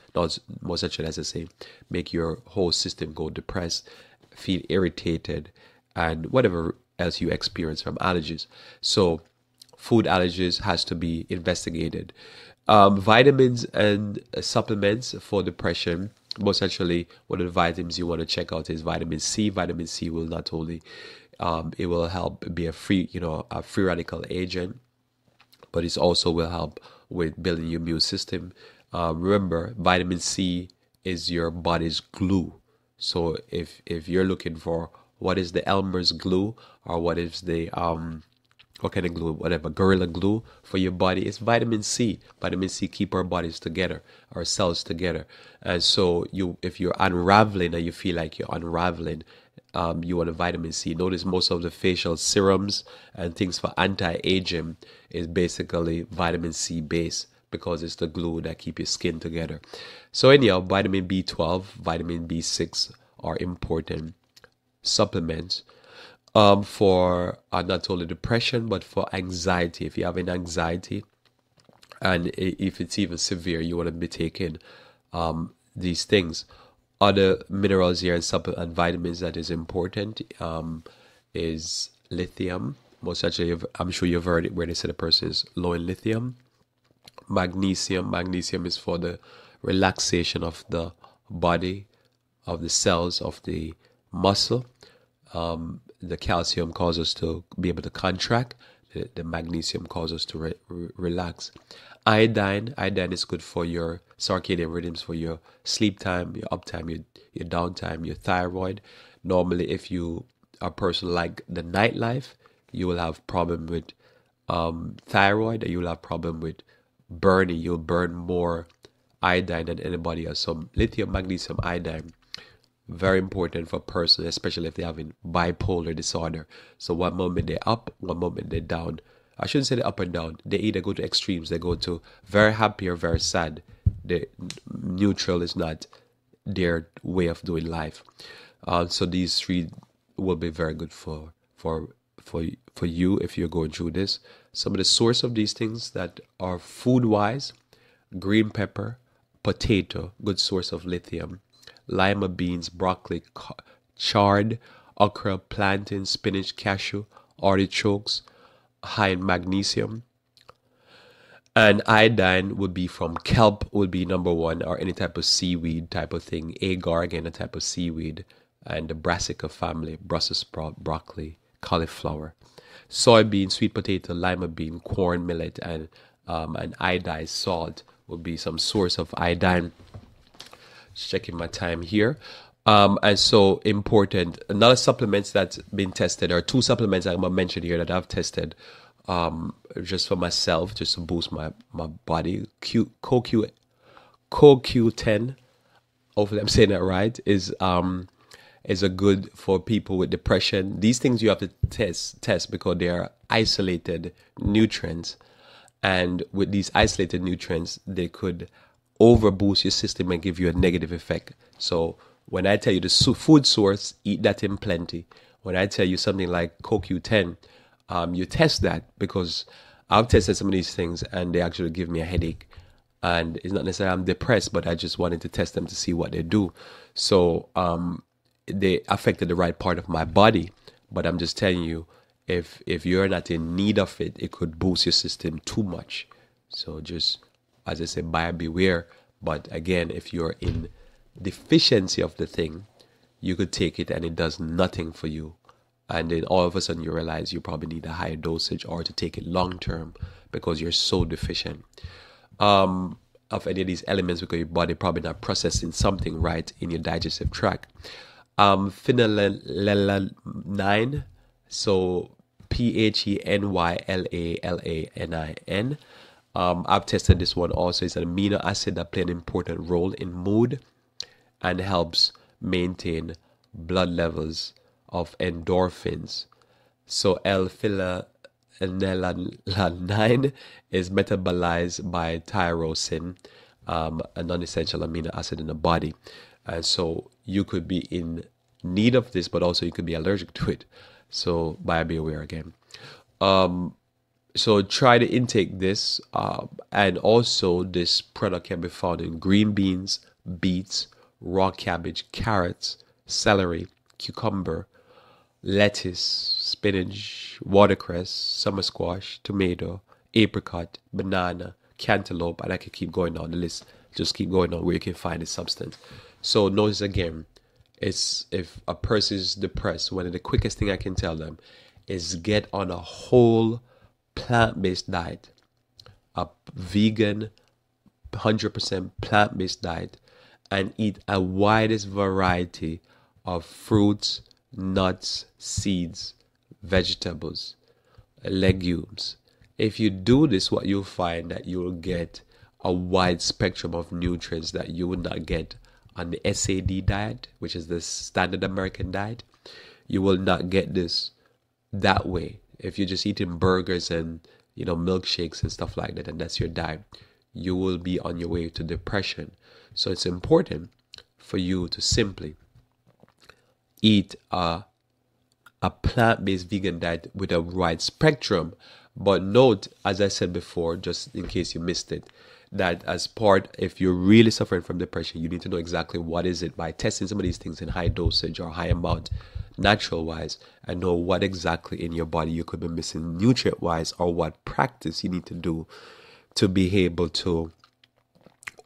most actually, as I say, make your whole system go depressed, feel irritated, and whatever else you experience from allergies. So food allergies has to be investigated. Vitamins and supplements for depression. Most actually, one of the vitamins you want to check out is vitamin C. Vitamin C will not only it will help be a free radical agent, but it also will help with building your immune system. Remember, vitamin C is your body's glue. So if you're looking for what is the Elmer's glue, or what is the what kind of glue, whatever, Gorilla Glue for your body, it's vitamin C. Vitamin C keep our bodies together, our cells together. And so if you're unraveling and you feel like you're unraveling, you want a vitamin C. Notice most of the facial serums and things for anti-aging is basically vitamin C based because it's the glue that keep your skin together. So anyhow, vitamin B12, vitamin B6 are important supplements for not only depression but for anxiety. If you have an anxiety and if it's even severe, you want to be taking these things. Other minerals here and vitamins that is important is lithium. Most actually, I'm sure you've heard it where they say the person is low in lithium. Magnesium. Magnesium is for the relaxation of the body, of the cells, of the muscle. The calcium causes us to be able to contract. The magnesium causes us to relax. Iodine is good for your circadian rhythms, for your sleep time, your uptime, your downtime, your thyroid. Normally, if you are a person like the nightlife, you will have problem with thyroid, and you will have problem with burning. You'll burn more iodine than anybody else. So lithium, magnesium, iodine, very important for a person, especially if they're having bipolar disorder. So one moment they're up, one moment they're down. I shouldn't say they're up and down. They either go to extremes. They go to very happy or very sad. The neutral is not their way of doing life. So these three will be very good for you if you're going through this. Some of the source of these things that are food wise: green pepper, potato, good source of lithium, lima beans, broccoli, chard, okra, plantain, spinach, cashew, artichokes, high in magnesium. And iodine would be from kelp, would be number one, or any type of seaweed type of thing. Agar, again, a type of seaweed. And the brassica family: Brussels sprout, broccoli, cauliflower. Soybean, sweet potato, lima bean, corn, millet, and iodized salt would be some source of iodine. Just checking my time here. And so important. Another supplements that's been tested, or two supplements I'm gonna mention here that I've tested just for myself, just to boost my body. CoQ10, hopefully I'm saying that right, is a good for people with depression. These things you have to test because they are isolated nutrients, and with these isolated nutrients, they could overboost your system and give you a negative effect. So when I tell you the food source, eat that in plenty. When I tell you something like CoQ10, you test that, because I've tested some of these things and they actually give me a headache. And it's not necessarily I'm depressed, but I just wanted to test them to see what they do. So they affected the right part of my body. But I'm just telling you, if you're not in need of it, it could boost your system too much. So just, as I said, buyer beware. But again, if you're in deficiency of the thing, you could take it and it does nothing for you. And then all of a sudden you realize you probably need a higher dosage, or to take it long term because you're so deficient of any of these elements, because your body probably not processing something right in your digestive tract. Phenylalanine, so Phenylalanine. I've tested this one also. It's an amino acid that plays an important role in mood and helps maintain blood levels of endorphins. So L-phenylalanine is metabolized by tyrosine, a non-essential amino acid in the body. And so you could be in need of this, but also you could be allergic to it. So buyer be aware again. So try to intake this, and also this product can be found in green beans, beets, raw cabbage, carrots, celery, cucumber, lettuce, spinach, watercress, summer squash, tomato, apricot, banana, cantaloupe, and I can keep going down the list. Just keep going on where you can find this substance. So notice again, it's if a person is depressed, one of the quickest thing I can tell them is get on a whole plant-based diet, a vegan 100% plant-based diet, and eat a widest variety of fruits, nuts, seeds, vegetables, legumes. If you do this, what you'll find that you will get a wide spectrum of nutrients that you would not get on the SAD diet, which is the standard American diet. You will not get this that way. If you're just eating burgers and milkshakes and stuff like that, and that's your diet, you will be on your way to depression. So it's important for you to simply eat a plant-based vegan diet with a wide spectrum. But note, as I said before, just in case you missed it, that as part, if you're really suffering from depression, you need to know exactly what is it by testing some of these things in high dosage or high amount, natural wise, and know what exactly in your body you could be missing nutrient wise, or what practice you need to do to be able to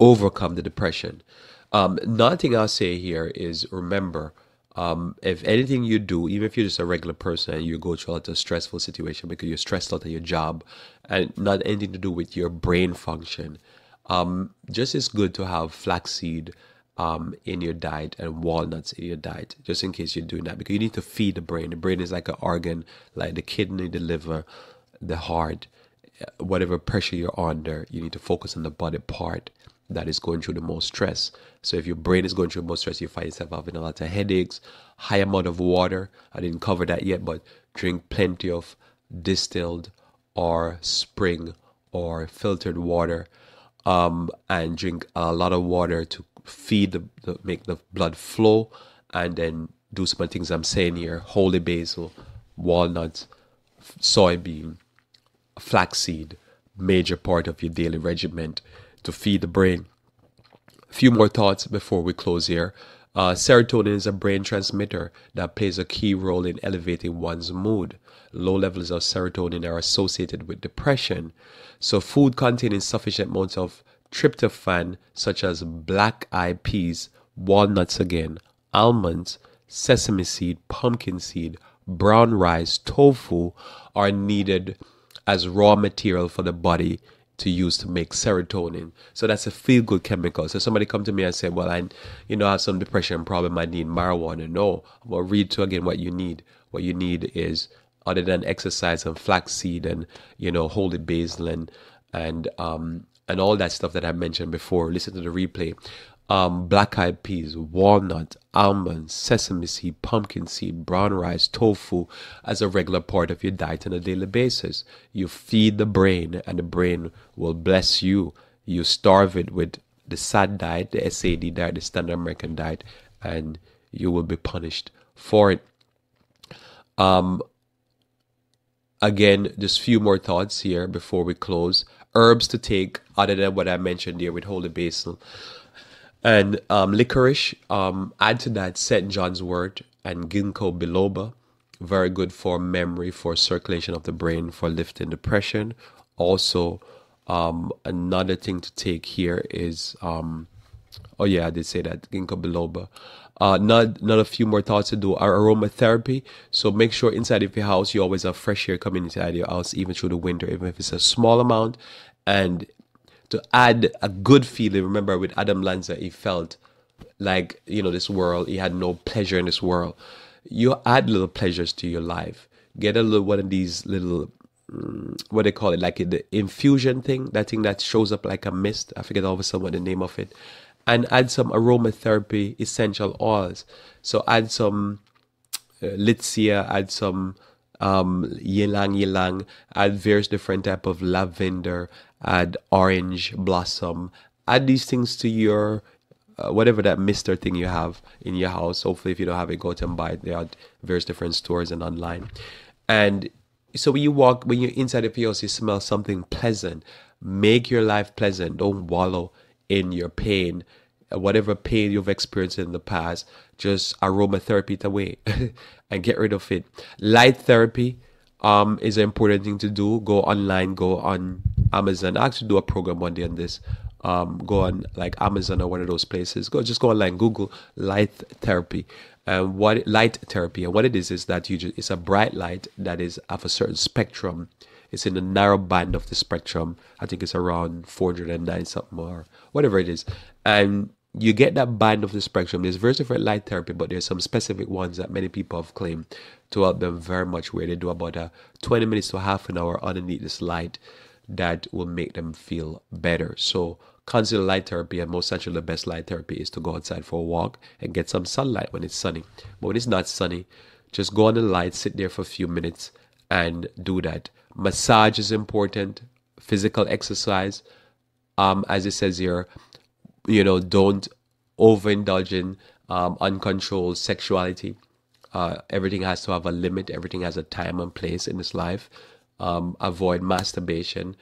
overcome the depression. Another thing I'll say here is, remember, if anything you do, even if you're just a regular person and you go through a lot of stressful situation because you're stressed out of your job and not anything to do with your brain function, just as good to have flaxseed in your diet and walnuts in your diet, just in case you're doing that, because you need to feed the brain. The brain is like an organ, like the kidney, the liver, the heart. Whatever pressure you're under, you need to focus on the body part that is going through the most stress. So if your brain is going through the most stress, you find yourself having a lot of headaches, high amount of water. I didn't cover that yet, but drink plenty of distilled or spring or filtered water, and drink a lot of water to feed make the blood flow, and then do some of the things I'm saying here: holy basil, walnuts, soybean, flaxseed, major part of your daily regimen to feed the brain. A few more thoughts before we close here. Serotonin is a brain transmitter that plays a key role in elevating one's mood. Low levels of serotonin are associated with depression. So food containing sufficient amounts of tryptophan, such as black eyed peas, walnuts again, almonds, sesame seed, pumpkin seed, brown rice, tofu, are needed as raw material for the body to use to make serotonin. So that's a feel-good chemical. So somebody come to me and say, well, I have some depression problem, I need marijuana. No, I'm going to read to again what you need. What you need is, other than exercise and flaxseed and, holy basil and all that stuff that I mentioned before, listen to the replay. Black-eyed peas, walnut, almonds, sesame seed, pumpkin seed, brown rice, tofu as a regular part of your diet on a daily basis. You feed the brain and the brain will bless you. You starve it with the SAD diet, the SAD diet, the Standard American diet, and you will be punished for it. Again, just a few more thoughts here before we close. Herbs to take other than what I mentioned here with holy basil and licorice. Add to that St. John's wort and ginkgo biloba. Very good for memory, for circulation of the brain, for lifting depression. Also, another thing to take here is, oh yeah, I did say that, ginkgo biloba. Not a few more thoughts to do are aromatherapy. So make sure inside of your house you always have fresh air coming inside your house, even through the winter, even if it's a small amount. And to add a good feeling, remember with Adam Lanza, he felt like, this world, he had no pleasure in this world. You add little pleasures to your life. Get a little one of these little, what they call it, like the infusion thing, that thing that shows up like a mist. I forget all of a sudden what the name of it. And add some aromatherapy essential oils. So add some Litsea, add some ylang ylang, add various different type of lavender, add orange blossom, add these things to your whatever that mister thing you have in your house. Hopefully if you don't have it, go out and buy it. There are various different stores and online. And so when you're inside of your house, you smell something pleasant. Make your life pleasant. Don't wallow in your pain. Whatever pain you've experienced in the past, just aromatherapy it away and get rid of it. Light therapy is an important thing to do. Go online, go on Amazon. I actually do a program one day on this. Go on like Amazon or one of those places. Just go online, Google light therapy. And what it is that it's a bright light that is of a certain spectrum. It's in the narrow band of the spectrum. I think it's around 409 something or whatever it is. And you get that band of the spectrum. There's various different light therapy, but there's some specific ones that many people have claimed to help them very much, where they do about 20 minutes to half an hour underneath this light that will make them feel better. So consider light therapy, and most actually the best light therapy is to go outside for a walk and get some sunlight when it's sunny. But when it's not sunny, just go on the light, sit there for a few minutes and do that. Massage is important, physical exercise, As it says here, don't overindulge in uncontrolled sexuality. Everything has to have a limit. Everything has a time and place in this life. Avoid masturbation.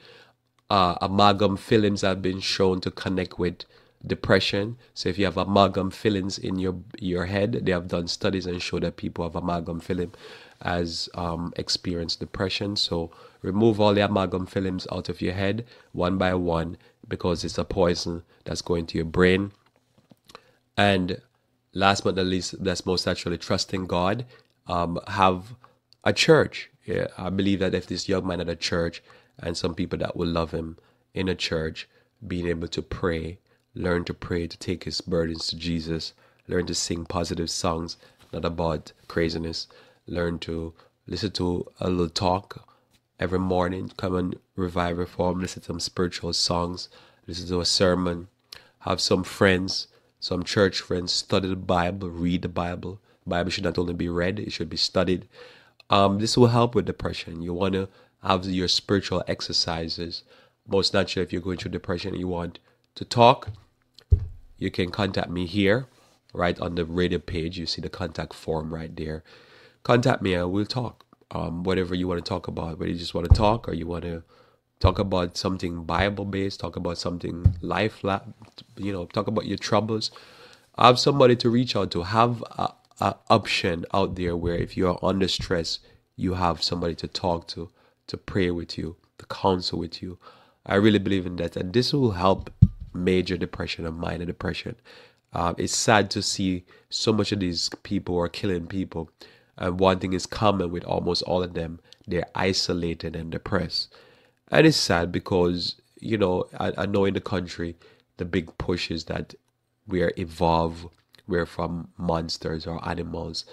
Amalgam fillings have been shown to connect with depression. So if you have amalgam fillings in your head, they have done studies and show that people have amalgam filling as experience depression. So remove all the amalgam fillings out of your head one by one, because it's a poison that's going to your brain. And last but not least, that's most actually trusting God. Have a church. Yeah, I believe that if this young man had a church and some people that will love him in a church, being able to pray, learn to pray, to take his burdens to Jesus, learn to sing positive songs, not about craziness, learn to listen to a little talk every morning, come and revive, reform, listen to some spiritual songs, listen to a sermon, have some friends, some church friends, study the Bible, read the Bible. The Bible should not only be read, it should be studied. This will help with depression. You want to have your spiritual exercises. Most naturally, if you're going through depression and you want to talk, you can contact me here, right on the radio page. You see the contact form right there. Contact me and we'll talk. Whatever you want to talk about, whether you just want to talk or you want to talk about something Bible-based, talk about something life, talk about your troubles. Have somebody to reach out to. Have a option out there where if you are under stress, you have somebody to talk to pray with you, to counsel with you. I really believe in that, and this will help major depression and minor depression. It's sad to see so much of these people are killing people, and one thing is common with almost all of them: they're isolated and depressed. And it's sad because I know in the country the big push is that we are evolved, we're from monsters or animals,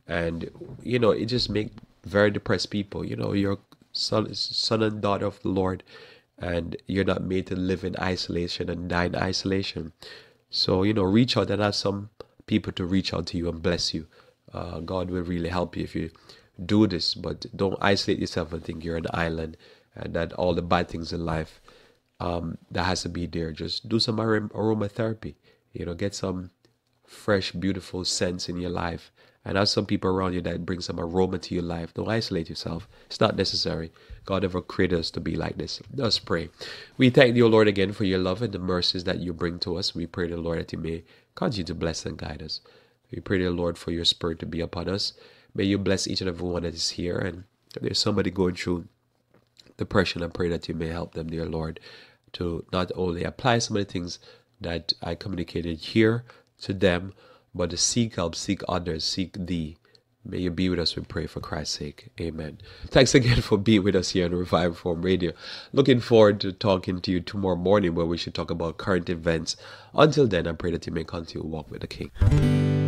and it just make very depressed people. You're son and daughter of the Lord, and you're not made to live in isolation and die in isolation. So reach out and have some people to reach out to you and bless you. God will really help you if you do this, but don't isolate yourself and think you're an island and that all the bad things in life that has to be there. Just do some aromatherapy. Get some fresh, beautiful scents in your life, and have some people around you that bring some aroma to your life. Don't isolate yourself. It's not necessary. God never created us to be like this. Let's pray. We thank you, Lord, again for your love and the mercies that you bring to us. We pray, the Lord, that you may continue to bless and guide us. We pray, the Lord, for your spirit to be upon us. May you bless each and every one that is here. And if there's somebody going through depression, I pray that you may help them, dear Lord, to not only apply some of the things that I communicated here to them, but to seek help, seek others, seek thee. May you be with us, we pray, for Christ's sake. Amen. Thanks again for being with us here on Revive Reform Radio. Looking forward to talking to you tomorrow morning, where we should talk about current events. Until then, I pray that you may continue to walk with the King.